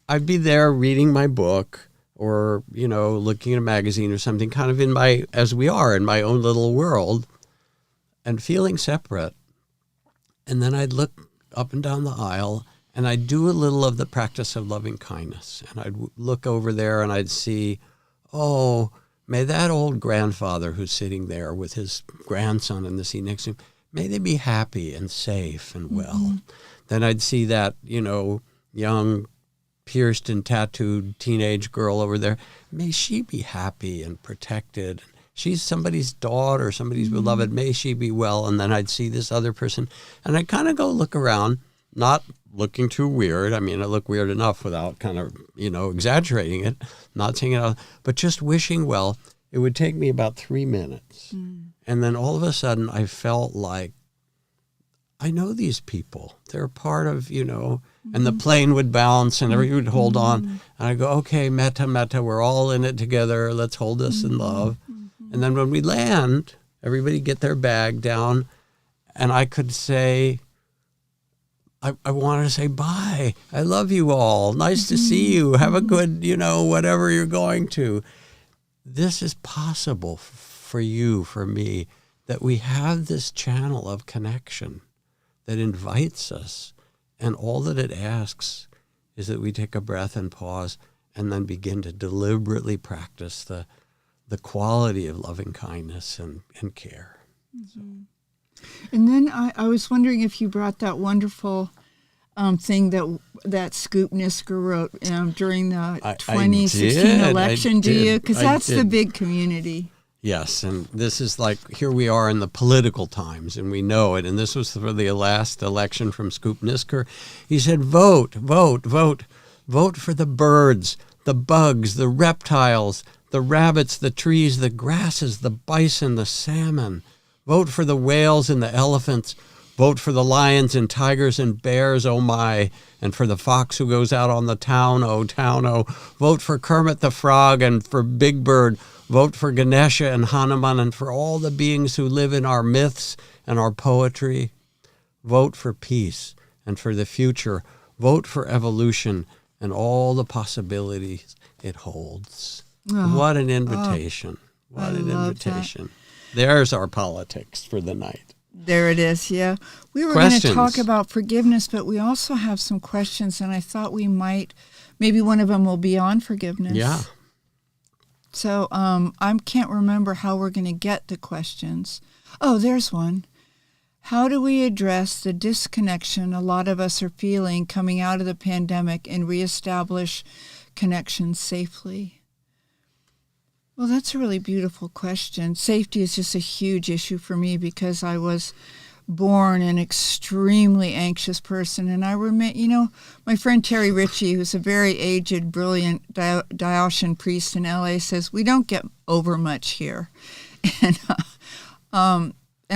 A: I'd be there reading my book or, looking at a magazine or something, kind of as we are in my own little world, and feeling separate. And then I'd look up and down the aisle, and I'd do a little of the practice of loving kindness. And I'd look over there and I'd see, oh, may that old grandfather who's sitting there with his grandson in the seat next to him, may they be happy and safe and well. Mm-hmm. Then I'd see that, young, pierced and tattooed teenage girl over there. May she be happy and protected. She's somebody's daughter, somebody's beloved. May she be well. And then I'd see this other person, and I'd kind of go look around, not looking too weird. I mean, I look weird enough without kind of, exaggerating it, not saying it out, but just wishing well. It would take me about 3 minutes. And then all of a sudden I felt like, I know these people. They're part of, and the plane would bounce and everybody would hold on. And I go, okay, metta, we're all in it together. Let's hold this in love. And then when we land, everybody get their bag down, and I could say, I wanted to say bye. I love you all. Nice to see you. Have a good, whatever you're going to. This is possible for you, for me, that we have this channel of connection that invites us, and all that it asks is that we take a breath and pause and then begin to deliberately practice the quality of loving kindness and care.
B: Mm-hmm. And then I was wondering if you brought that wonderful thing that Scoop Nisker wrote during the 2016 election. Do you? Because that's the big community.
A: Yes, and this is like, here we are in the political times, and we know it. And this was for the last election from Scoop Nisker. He said, vote for the birds, the bugs, the reptiles, the rabbits, the trees, the grasses, the bison, the salmon. Vote for the whales and the elephants. Vote for the lions and tigers and bears, oh my. And for the fox who goes out on the town, oh. Vote for Kermit the Frog and for Big Bird. Vote for Ganesha and Hanuman and for all the beings who live in our myths and our poetry. Vote for peace and for the future. Vote for evolution and all the possibilities it holds. Oh, what an invitation. What an invitation. That. There's our politics for the night.
B: There it is, yeah. We were going to talk about forgiveness, but we also have some questions, and I thought maybe one of them will be on forgiveness.
A: Yeah.
B: So I can't remember how we're going to get the questions. Oh, there's one. How do we address the disconnection a lot of us are feeling coming out of the pandemic and reestablish connections safely? Well, that's a really beautiful question. Safety is just a huge issue for me because I was born an extremely anxious person. And I remember, my friend Terry Ritchie, who's a very aged, brilliant Daoshan priest in LA, says, we don't get over much here. And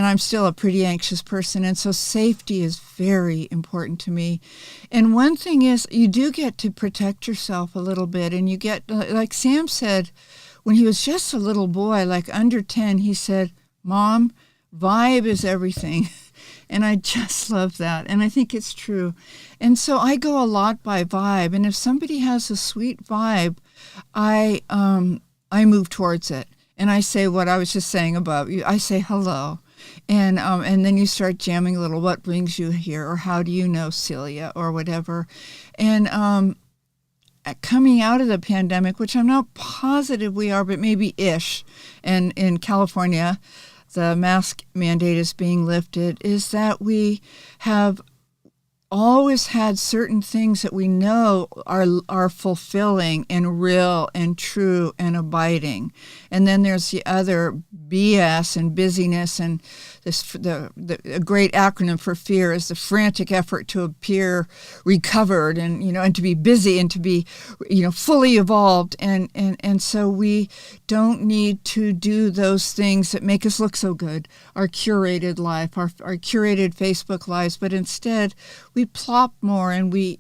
B: I'm still a pretty anxious person. And so safety is very important to me. And one thing is you do get to protect yourself a little bit. And you get, like Sam said, when he was just a little boy, like under 10, he said, Mom, vibe is everything. And I just love that. And I think it's true. And so I go a lot by vibe. And if somebody has a sweet vibe, I move towards it. And I say what I was just saying about you. I say hello. And then you start jamming a little, what brings you here, or how do you know Celia, or whatever. And coming out of the pandemic, which I'm not positive we are, but maybe ish, and in California, the mask mandate is being lifted, is that we have always had certain things that we know are fulfilling and real and true and abiding. And then there's the other BS and busyness, and a great acronym for fear is the frantic effort to appear recovered and to be busy and to be fully evolved, and so we don't need to do those things that make us look so good, our curated life, our curated Facebook lives, but instead we plop more, and we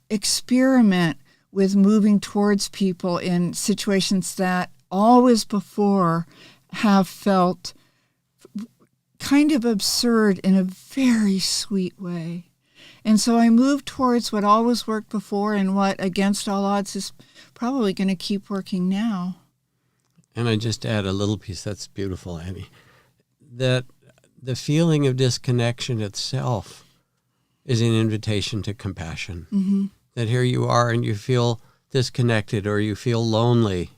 B: experiment with moving towards people in situations that always before have felt kind of absurd in a very sweet way. And so I moved towards what always worked before and what, against all odds, is probably going to keep working now.
A: And I just add a little piece that's beautiful, Annie, that the feeling of disconnection itself is an invitation to compassion.
B: Mm-hmm.
A: That here you are and you feel disconnected or you feel lonely,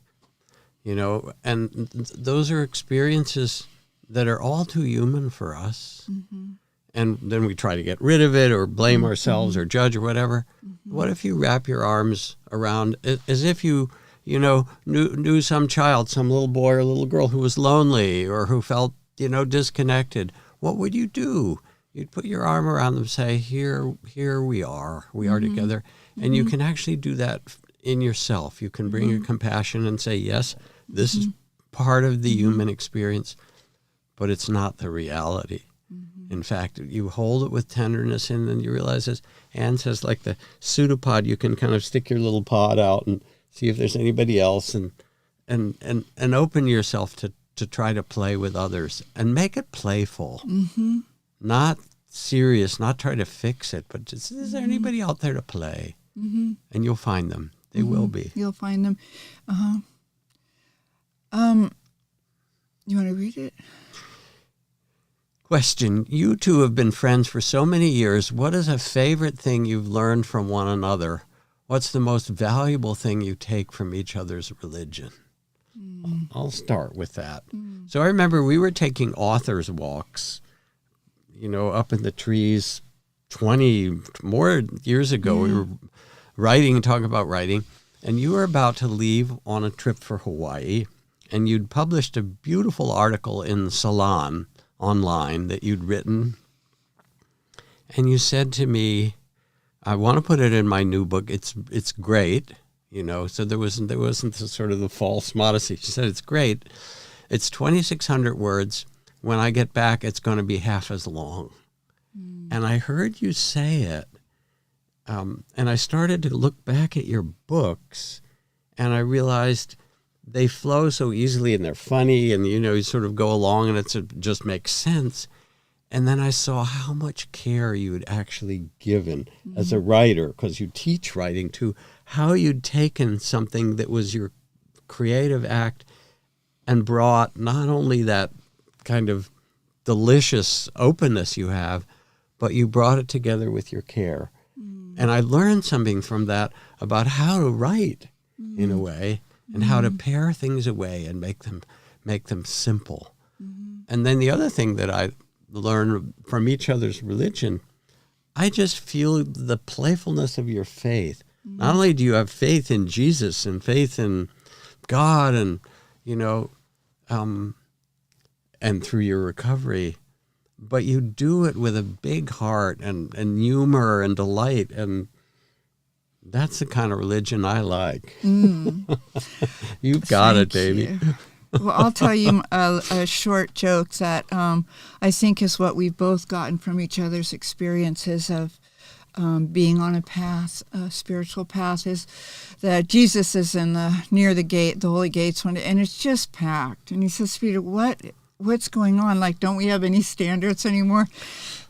A: and those are experiences that are all too human for us.
B: Mm-hmm.
A: And then we try to get rid of it or blame ourselves or judge or whatever. Mm-hmm. What if you wrap your arms around as if you knew some child, some little boy or little girl who was lonely or who felt, disconnected? What would you do? You'd put your arm around them, say, here we are together. And you can actually do that in yourself. You can bring your compassion and say, yes, this is part of the human experience, but it's not the reality. In fact, you hold it with tenderness, and then you realize, as Anne says, like the pseudopod, you can kind of stick your little pod out and see if there's anybody else, and open yourself to try to play with others and make it playful, not serious, not try to fix it, but just, is there anybody out there to play? And you'll find them. They will be.
B: You'll find them. You want to read it?
A: Question. You two have been friends for so many years. What is a favorite thing you've learned from one another? What's the most valuable thing you take from each other's religion? I'll start with that. So I remember we were taking authors' walks, up in the trees 20 more years ago. We were talking about writing, and you were about to leave on a trip for Hawaii, and you'd published a beautiful article in Salon online that you'd written, and you said to me, I want to put it in my new book. It's great, so there wasn't the sort of the false modesty. She said, it's great. It's 2,600 words. When I get back, it's going to be half as long. And I heard you say it, and I started to look back at your books, and I realized they flow so easily, and they're funny, and you sort of go along, and it just makes sense. And then I saw how much care you had actually given as a writer, because you teach writing too, how you'd taken something that was your creative act and brought not only that kind of delicious openness you have, but you brought it together with your care. And I learned something from that about how to write in a way, and how to pare things away and make them simple. And then the other thing that I learned from each other's religion, I just feel the playfulness of your faith. Not only do you have faith in Jesus and faith in God, and and through your recovery, but you do it with a big heart and humor and delight, and that's the kind of religion I like. You've got it, baby.
B: Well, I'll tell you a short joke that I think is what we've both gotten from each other's experiences of being on a path, a spiritual path, is that Jesus is near the gate, the holy gates one day, and it's just packed. And he says, Peter, what's going on? Like, don't we have any standards anymore?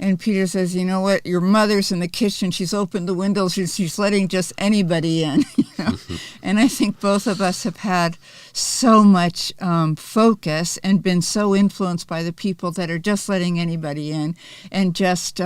B: And Peter says, you know what, your mother's in the kitchen. She's opened the windows. She's letting just anybody in. And I think both of us have had so much focus and been so influenced by the people that are just letting anybody in, and just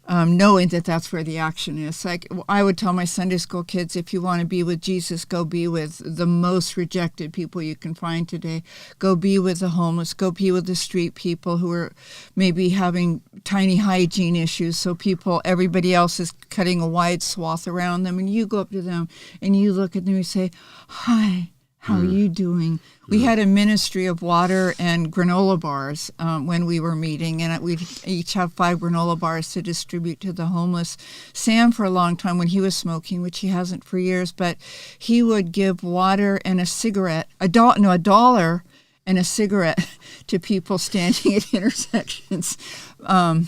B: knowing that that's where the action is. Like I would tell my Sunday school kids, if you want to be with Jesus, go be with the most rejected people you can find today. Go be with the homeless. Go be with the street people who are maybe having tiny hygiene issues. So everybody else is cutting a wide swath around them, and you go up to them and you look at them and you say, hi. How are you doing? We had a ministry of water and granola bars when we were meeting, and we'd each have 5 granola bars to distribute to the homeless. Sam, for a long time, when he was smoking, which he hasn't for years, but he would give water and a cigarette, a dollar and a cigarette to people standing at intersections. I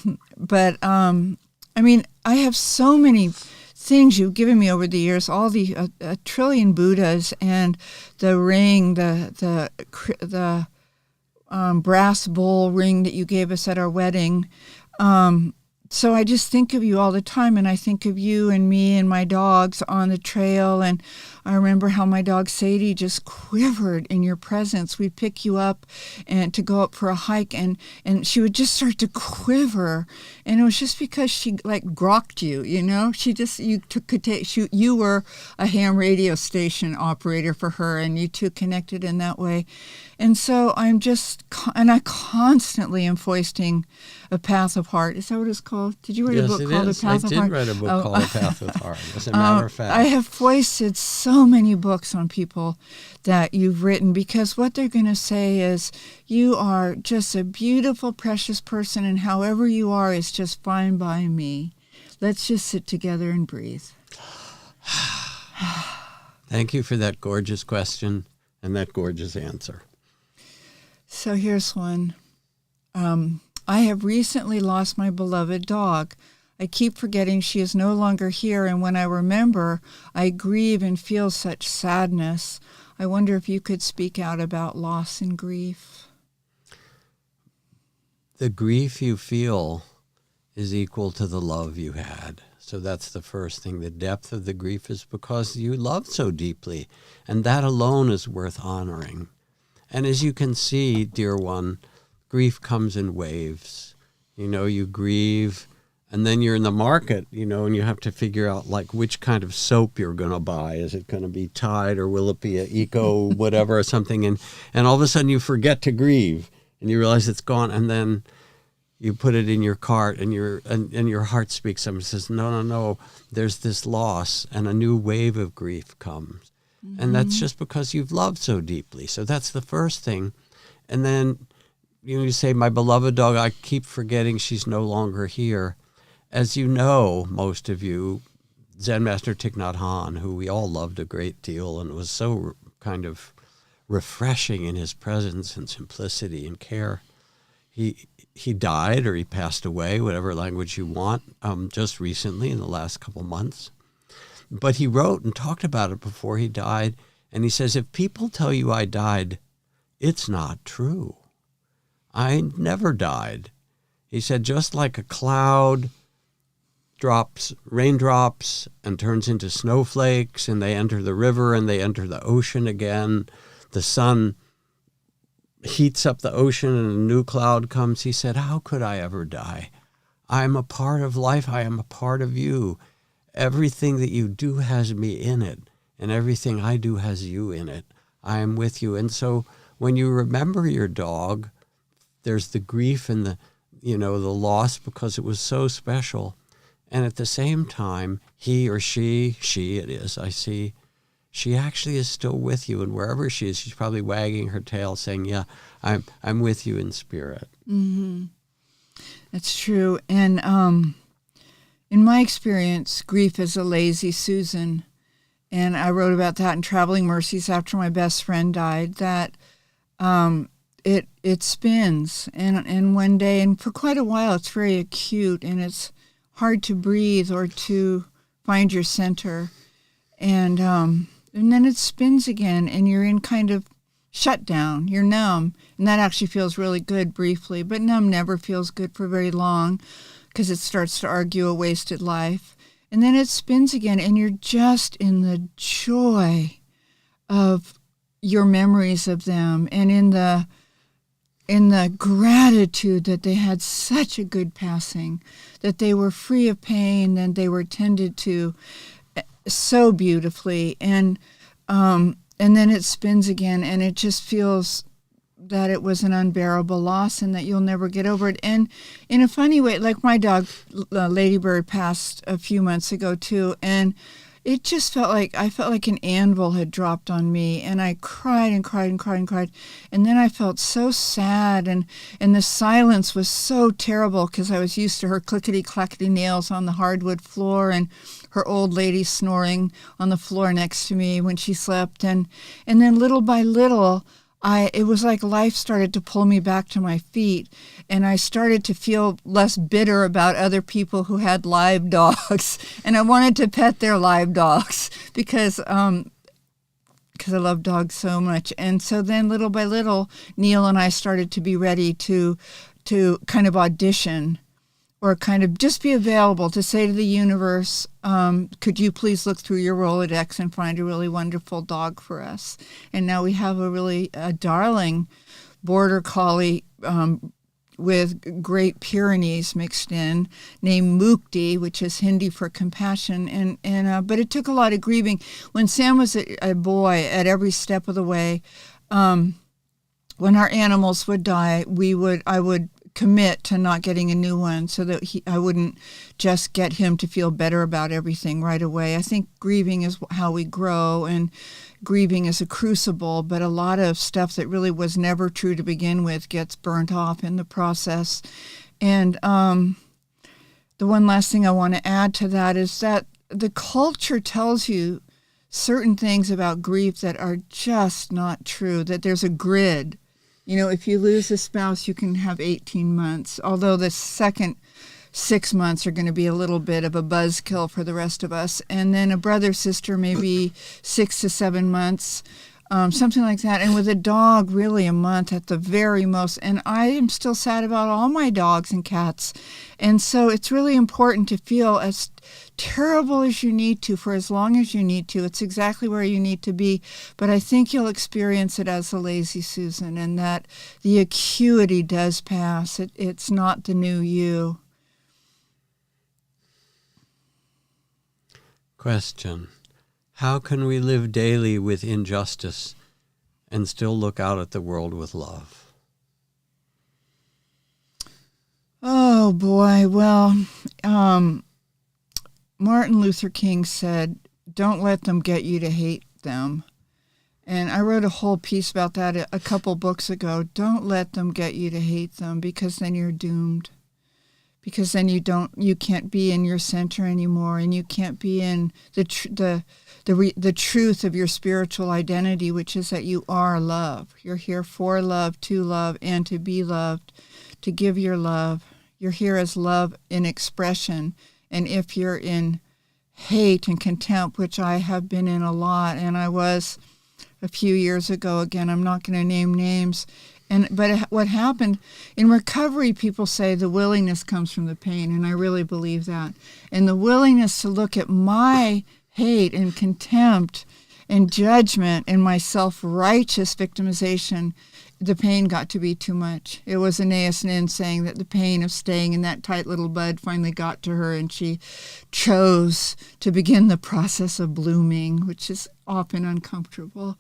B: mean, I have so many things you've given me over the years, all the a trillion Buddhas and the ring, the brass bowl ring that you gave us at our wedding. So I just think of you all the time, and I think of you and me and my dogs on the trail, and I remember how my dog Sadie just quivered in your presence. We'd pick you up and to go up for a hike, and she would just start to quiver, and it was just because she like grokked you, you know. You were a ham radio station operator for her, and you two connected in that way. And so I constantly am foisting A Path of Heart. Is that what it's called? Did you write a book called A Path of Heart?
A: I did write a book called A Path of Heart, as a matter of fact.
B: I have foisted so many books on people that you've written, because what they're going to say is, you are just a beautiful, precious person, and however you are is just fine by me. Let's just sit together and breathe.
A: Thank you for that gorgeous question and that gorgeous answer.
B: So here's one. I have recently lost my beloved dog. I keep forgetting she is no longer here, and when I remember, I grieve and feel such sadness. I wonder if you could speak out about loss and grief.
A: The grief you feel is equal to the love you had. So that's the first thing. The depth of the grief is because you loved so deeply, and that alone is worth honoring. And as you can see, dear one, grief comes in waves. You know, you grieve, and then you're in the market, you know, and you have to figure out, like, which kind of soap you're going to buy. Is it going to be Tide, or will it be a Eco whatever or something? And all of a sudden you forget to grieve, and you realize it's gone, and then you put it in your cart, and your heart speaks up and says, no, there's this loss, and a new wave of grief comes. Mm-hmm. And that's just because you've loved so deeply. So that's the first thing. And then you say, my beloved dog, I keep forgetting she's no longer here. As you know, most of you, Zen Master Thich Nhat Hanh, who we all loved a great deal and was so kind of refreshing in his presence and simplicity and care, he died, or he passed away, whatever language you want, just recently in the last couple months. But he wrote and talked about it before he died, and he says, if people tell you I died, it's not true. I never died. He said, just like a cloud drops raindrops and turns into snowflakes, and they enter the river and they enter the ocean again, the sun heats up the ocean and a new cloud comes. He said, how could I ever die? I am a part of life. I am a part of you. Everything that you do has me in it, and everything I do has you in it. I am with you. And so when you remember your dog, there's the grief and the loss, because it was so special. And at the same time, he or she it is, I see, she actually is still with you, and wherever she is, she's probably wagging her tail saying, yeah, I'm with you in spirit.
B: Mm-hmm. That's true. And in my experience, grief is a lazy Susan. And I wrote about that in Traveling Mercies after my best friend died, that it spins. And one day, and for quite a while, it's very acute, and it's hard to breathe or to find your center. And then it spins again, and you're in kind of shut down. You're numb. And that actually feels really good briefly, but numb never feels good for very long because it starts to argue a wasted life. And then it spins again, and you're just in the joy of your memories of them, and in the gratitude that they had such a good passing, that they were free of pain, and they were tended to so beautifully. And then it spins again, and it just feels that it was an unbearable loss and that you'll never get over it. And in a funny way, like my dog, Ladybird, passed a few months ago too, and it just felt like an anvil had dropped on me, and I cried and cried and cried and cried. And then I felt so sad, and the silence was so terrible because I was used to her clickety-clackety nails on the hardwood floor and her old lady snoring on the floor next to me when she slept. And then little by little, it was like life started to pull me back to my feet, and I started to feel less bitter about other people who had live dogs, and I wanted to pet their live dogs because I love dogs so much. And so then little by little, Neil and I started to be ready to kind of audition, or kind of just be available to say to the universe, could you please look through your Rolodex and find a really wonderful dog for us? And now we have a darling border collie with Great Pyrenees mixed in, named Mukti, which is Hindi for compassion. But it took a lot of grieving. When Sam was a boy, at every step of the way, when our animals would die, I would commit to not getting a new one so that I wouldn't just get him to feel better about everything right away. I think grieving is how we grow, and grieving is a crucible, but a lot of stuff that really was never true to begin with gets burnt off in the process. And the one last thing I want to add to that is that the culture tells you certain things about grief that are just not true, that there's a grid. You know, if you lose a spouse, you can have 18 months, although the second 6 months are going to be a little bit of a buzzkill for the rest of us. And then a brother, sister, maybe 6 to 7 months, something like that. And with a dog, really a month at the very most. And I am still sad about all my dogs and cats. And so it's really important to feel as terrible as you need to for as long as you need to. It's exactly where you need to be. But I think you'll experience it as a lazy Susan, and that the acuity does pass. It's not the new you.
A: Question: how can we live daily with injustice and still look out at the world with love?
B: Oh, boy. Well, Martin Luther King said, don't let them get you to hate them. And I wrote a whole piece about that a couple books ago. Don't let them get you to hate them, because then you're doomed. Because then you can't be in your center anymore, and you can't be in the truth of your spiritual identity, which is that you are love. You're here for love, to love, and to be loved, to give your love. You're here as love in expression. And if you're in hate and contempt, which I have been in a lot, and I was a few years ago, again, I'm not going to name names. But what happened in recovery, people say the willingness comes from the pain, and I really believe that. And the willingness to look at my hate and contempt and judgment and my self-righteous victimization, the pain got to be too much. It was Anais Nin saying that the pain of staying in that tight little bud finally got to her, and she chose to begin the process of blooming, which is often uncomfortable.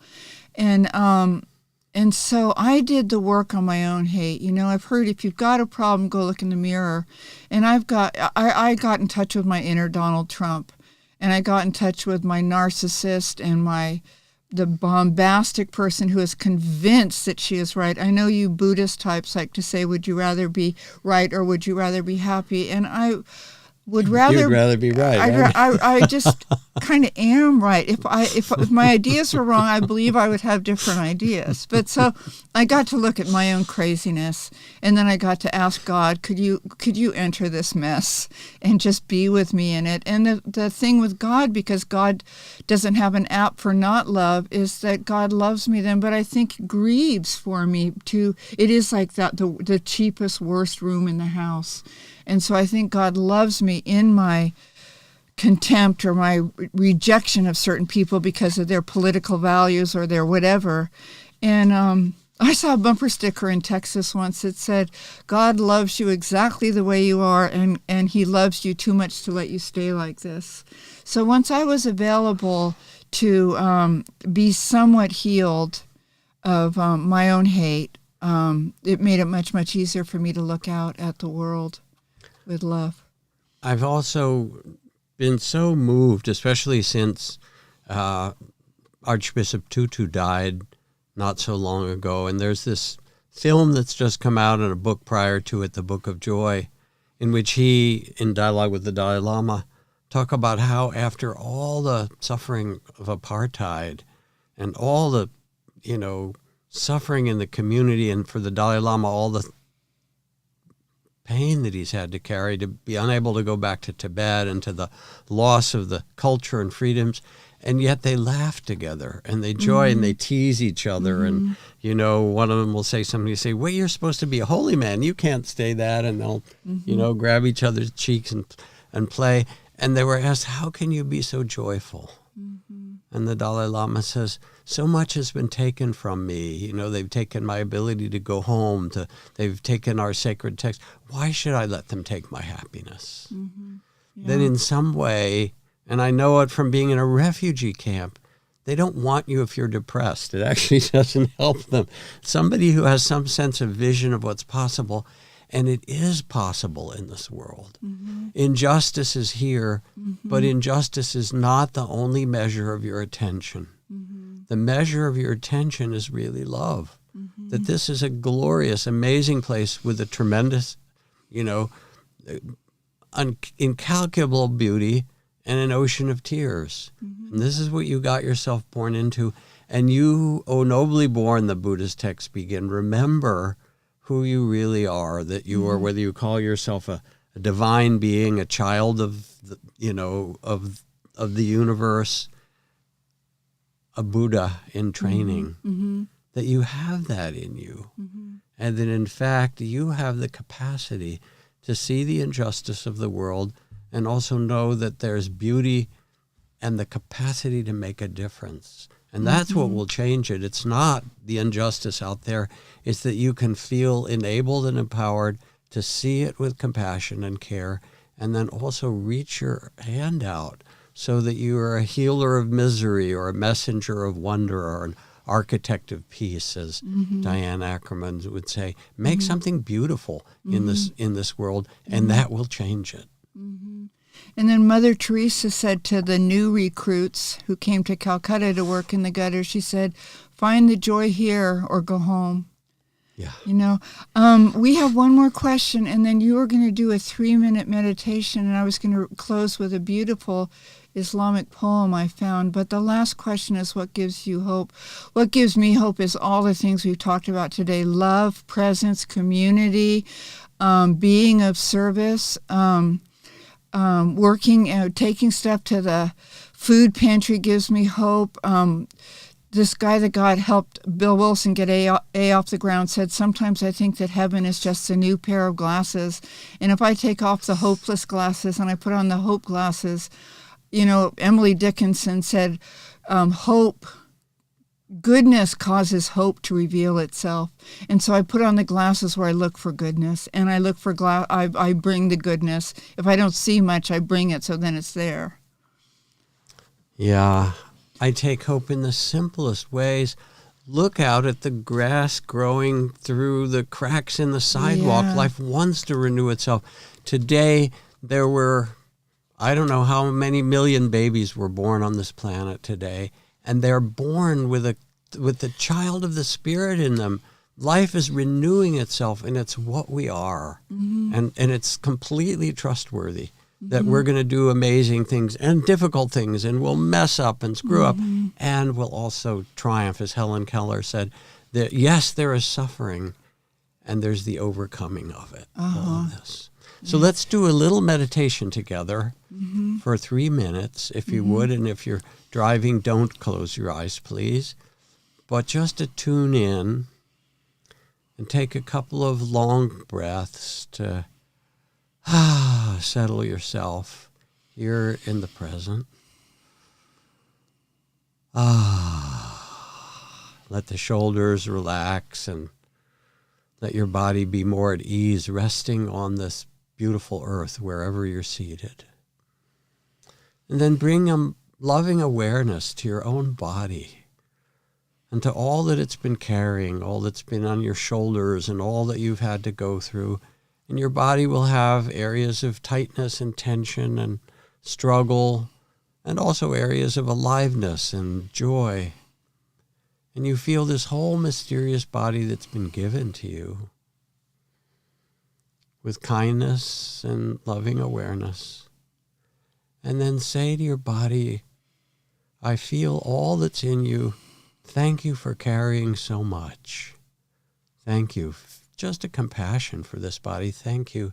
B: And so I did the work on my own hate. You know, I've heard if you've got a problem, go look in the mirror. And I got in touch with my inner Donald Trump, and I got in touch with my narcissist and the bombastic person who is convinced that she is right. I know you Buddhist types like to say, would you rather be right or would you rather be happy? And would rather...
A: You'd rather be right.
B: I just kind of am right. If my ideas were wrong, I believe I would have different ideas. But so I got to look at my own craziness, and then I got to ask God, could you enter this mess and just be with me in it? And the thing with God, because God doesn't have an app for not love, is that God loves me then, but I think grieves for me too. It is like that the cheapest, worst room in the house. And so I think God loves me in my contempt or my rejection of certain people because of their political values or their whatever. And I saw a bumper sticker in Texas once that said, God loves you exactly the way you are, and he loves you too much to let you stay like this. So once I was available to be somewhat healed of my own hate, it made it much, much easier for me to look out at the world with love.
A: I've also been so moved, especially since Archbishop Tutu died not so long ago. And there's this film that's just come out and a book prior to it, The Book of Joy, in which he, in dialogue with the Dalai Lama, talk about how after all the suffering of apartheid and all the, suffering in the community, and for the Dalai Lama, all the pain that he's had to carry, to be unable to go back to Tibet and to the loss of the culture and freedoms, and yet they laugh together and they joy and they tease each other. And, one of them will say something, you say, well, you're supposed to be a holy man. You can't stay that. And they'll, grab each other's cheeks and play. And they were asked, how can you be so joyful? And the Dalai Lama says, so much has been taken from me. They've taken my ability to go home. They've taken our sacred text. Why should I let them take my happiness? Yeah. Then in some way, and I know it from being in a refugee camp, they don't want you if you're depressed. It actually doesn't help them. Somebody who has some sense of vision of what's possible, and it is possible in this world. Injustice is here, but injustice is not the only measure of your attention. The measure of your attention is really love. That this is a glorious, amazing place with a tremendous, incalculable beauty and an ocean of tears. And this is what you got yourself born into. And you, O nobly born, the Buddhist texts begin, remember who you really are, that you are, whether you call yourself a divine being, a child of the, of the universe, a Buddha in training, that you have that in you. And that in fact, you have the capacity to see the injustice of the world and also know that there's beauty and the capacity to make a difference. And that's what will change it. It's not the injustice out there. It's that you can feel enabled and empowered to see it with compassion and care, and then also reach your hand out so that you are a healer of misery or a messenger of wonder or an architect of peace, as Diane Ackerman would say. Make something beautiful in this world, and that will change it.
B: And then Mother Teresa said to the new recruits who came to Calcutta to work in the gutter, she said, find the joy here or go home.
A: Yeah.
B: We have one more question, and then you were going to do a 3-minute meditation, and I was going to close with a beautiful Islamic poem I found. But the last question is, what gives you hope? What gives me hope is all the things we've talked about today: love, presence, community, being of service, working, taking stuff to the food pantry gives me hope. This guy that God helped Bill Wilson get A off the ground said, sometimes I think that heaven is just a new pair of glasses. And if I take off the hopeless glasses and I put on the hope glasses, Emily Dickinson said, goodness causes hope to reveal itself. And so I put on the glasses where I look for goodness, and I look for I bring the goodness. If I don't see much, I bring it, so then it's there.
A: Yeah, I take hope in the simplest ways. Look out at the grass growing through the cracks in the sidewalk. Yeah. Life wants to renew itself. Today, there were, I don't know how many million babies were born on this planet today, and they're born with the child of the Spirit in them. Life is renewing itself, and it's what we are, and it's completely trustworthy. that we're going to do amazing things and difficult things, and we'll mess up and screw up, and we'll also triumph, as Helen Keller said, that yes, there is suffering, and there's the overcoming of it, all of this. So let's do a little meditation together for 3 minutes, if you would, and if you're driving, don't close your eyes, please, but just to tune in and take a couple of long breaths to settle yourself here in the present. Let the shoulders relax and let your body be more at ease, resting on this beautiful earth wherever you're seated. And then bring a loving awareness to your own body and to all that it's been carrying, all that's been on your shoulders and all that you've had to go through. And your body will have areas of tightness and tension and struggle, and also areas of aliveness and joy. And you feel this whole mysterious body that's been given to you with kindness and loving awareness. And then say to your body, I feel all that's in you. Thank you for carrying so much. Thank you. Just a compassion for this body. Thank you.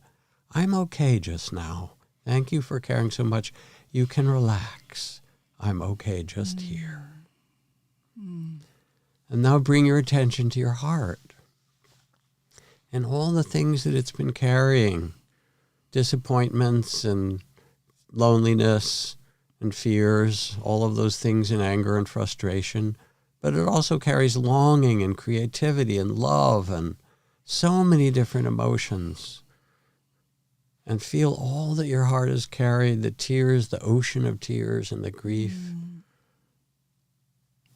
A: I'm okay just now. Thank you for caring so much. You can relax. I'm okay just here. And now bring your attention to your heart and all the things that it's been carrying, disappointments and loneliness and fears, all of those things in anger and frustration. But it also carries longing and creativity and love and so many different emotions. And feel all that your heart has carried, the tears, the ocean of tears and the grief,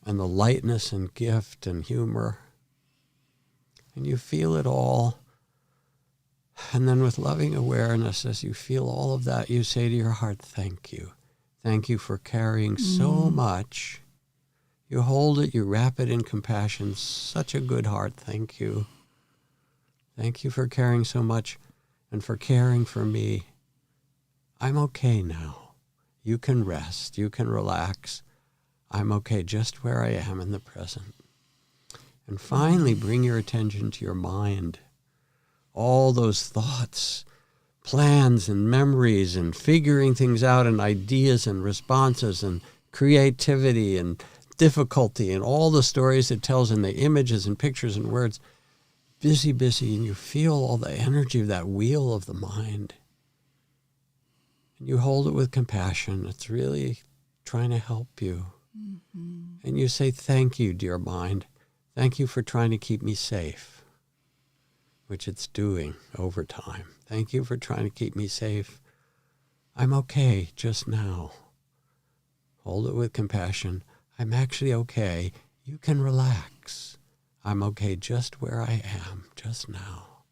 A: and the lightness and gift and humor. And you feel it all. And then with loving awareness, as you feel all of that, you say to your heart, thank you. Thank you for carrying so much. You hold it, you wrap it in compassion. Such a good heart, thank you. Thank you for caring so much and for caring for me. I'm okay now. You can rest. You can relax. I'm okay just where I am in the present. And finally, bring your attention to your mind. All those thoughts, plans and memories and figuring things out and ideas and responses and creativity and difficulty and all the stories it tells in the images and pictures and words. Busy, and you feel all the energy of that wheel of the mind. And you hold it with compassion. It's really trying to help you. And you say, thank you, dear mind. Thank you for trying to keep me safe, which it's doing over time. Thank you for trying to keep me safe. I'm okay just now. Hold it with compassion. I'm actually okay. You can relax. I'm okay just where I am, just now.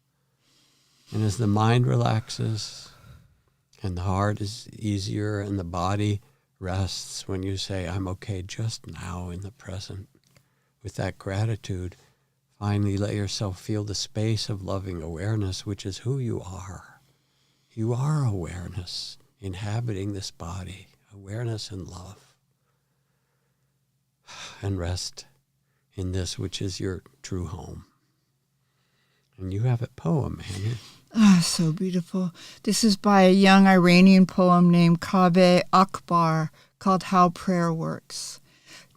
A: And as the mind relaxes and the heart is easier and the body rests when you say, I'm okay just now in the present, with that gratitude, finally let yourself feel the space of loving awareness, which is who you are. You are awareness inhabiting this body, awareness and love. And rest in this, which is your true home. And you have a poem, Annie.
B: So beautiful. This is by a young Iranian poem named Kaveh Akbar called How Prayer Works.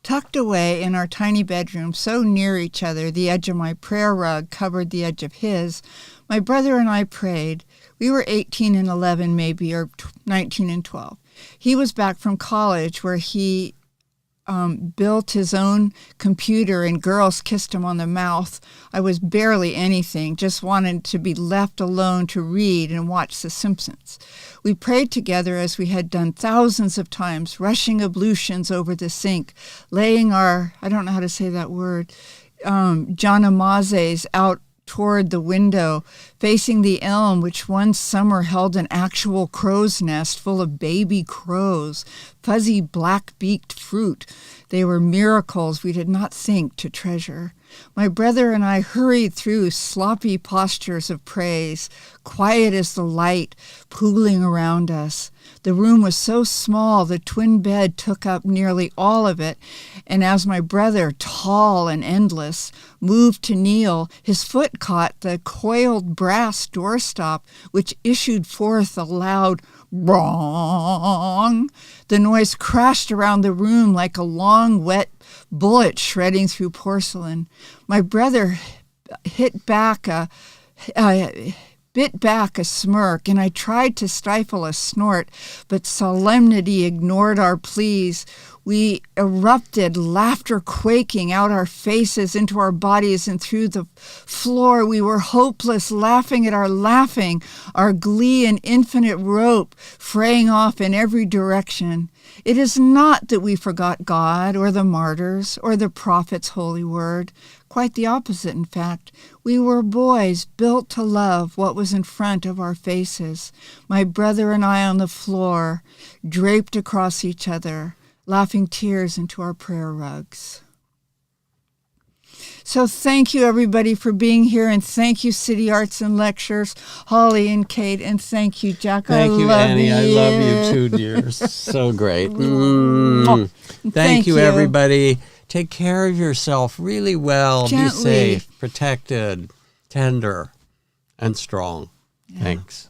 B: Tucked away in our tiny bedroom, so near each other, the edge of my prayer rug covered the edge of his, my brother and I prayed. We were 18 and 11 maybe, or 19 and 12. He was back from college where he built his own computer and girls kissed him on the mouth. I was barely anything, just wanted to be left alone to read and watch The Simpsons. We prayed together as we had done thousands of times, rushing ablutions over the sink, laying our, I don't know how to say that word, janamazes out toward the window, facing the elm, which one summer held an actual crow's nest full of baby crows, fuzzy black-beaked fruit. They were miracles we did not think to treasure. My brother and I hurried through sloppy postures of praise, quiet as the light pooling around us. The room was so small, the twin bed took up nearly all of it, and as my brother, tall and endless, moved to kneel, his foot caught the coiled brass doorstop, which issued forth a loud "brong." The noise crashed around the room like a long, wet bullet shredding through porcelain. My brother bit back a smirk, and I tried to stifle a snort, but solemnity ignored our pleas. We erupted, laughter quaking out our faces, into our bodies, and through the floor. We were hopeless, laughing at our laughing, our glee an infinite rope fraying off in every direction. It is not that we forgot God or the martyrs or the prophet's holy word. Quite the opposite, in fact. We were boys built to love what was in front of our faces. My brother and I on the floor, draped across each other, laughing tears into our prayer rugs. So thank you, everybody, for being here, and thank you, City Arts and Lectures, Holly and Kate, and thank you, Jack.
A: Thank you, Annie.
B: You.
A: I love you too, dear. So great. Thank you, everybody. Take care of yourself really well.
B: Gently.
A: Be safe, protected, tender, and strong. Yeah. Thanks.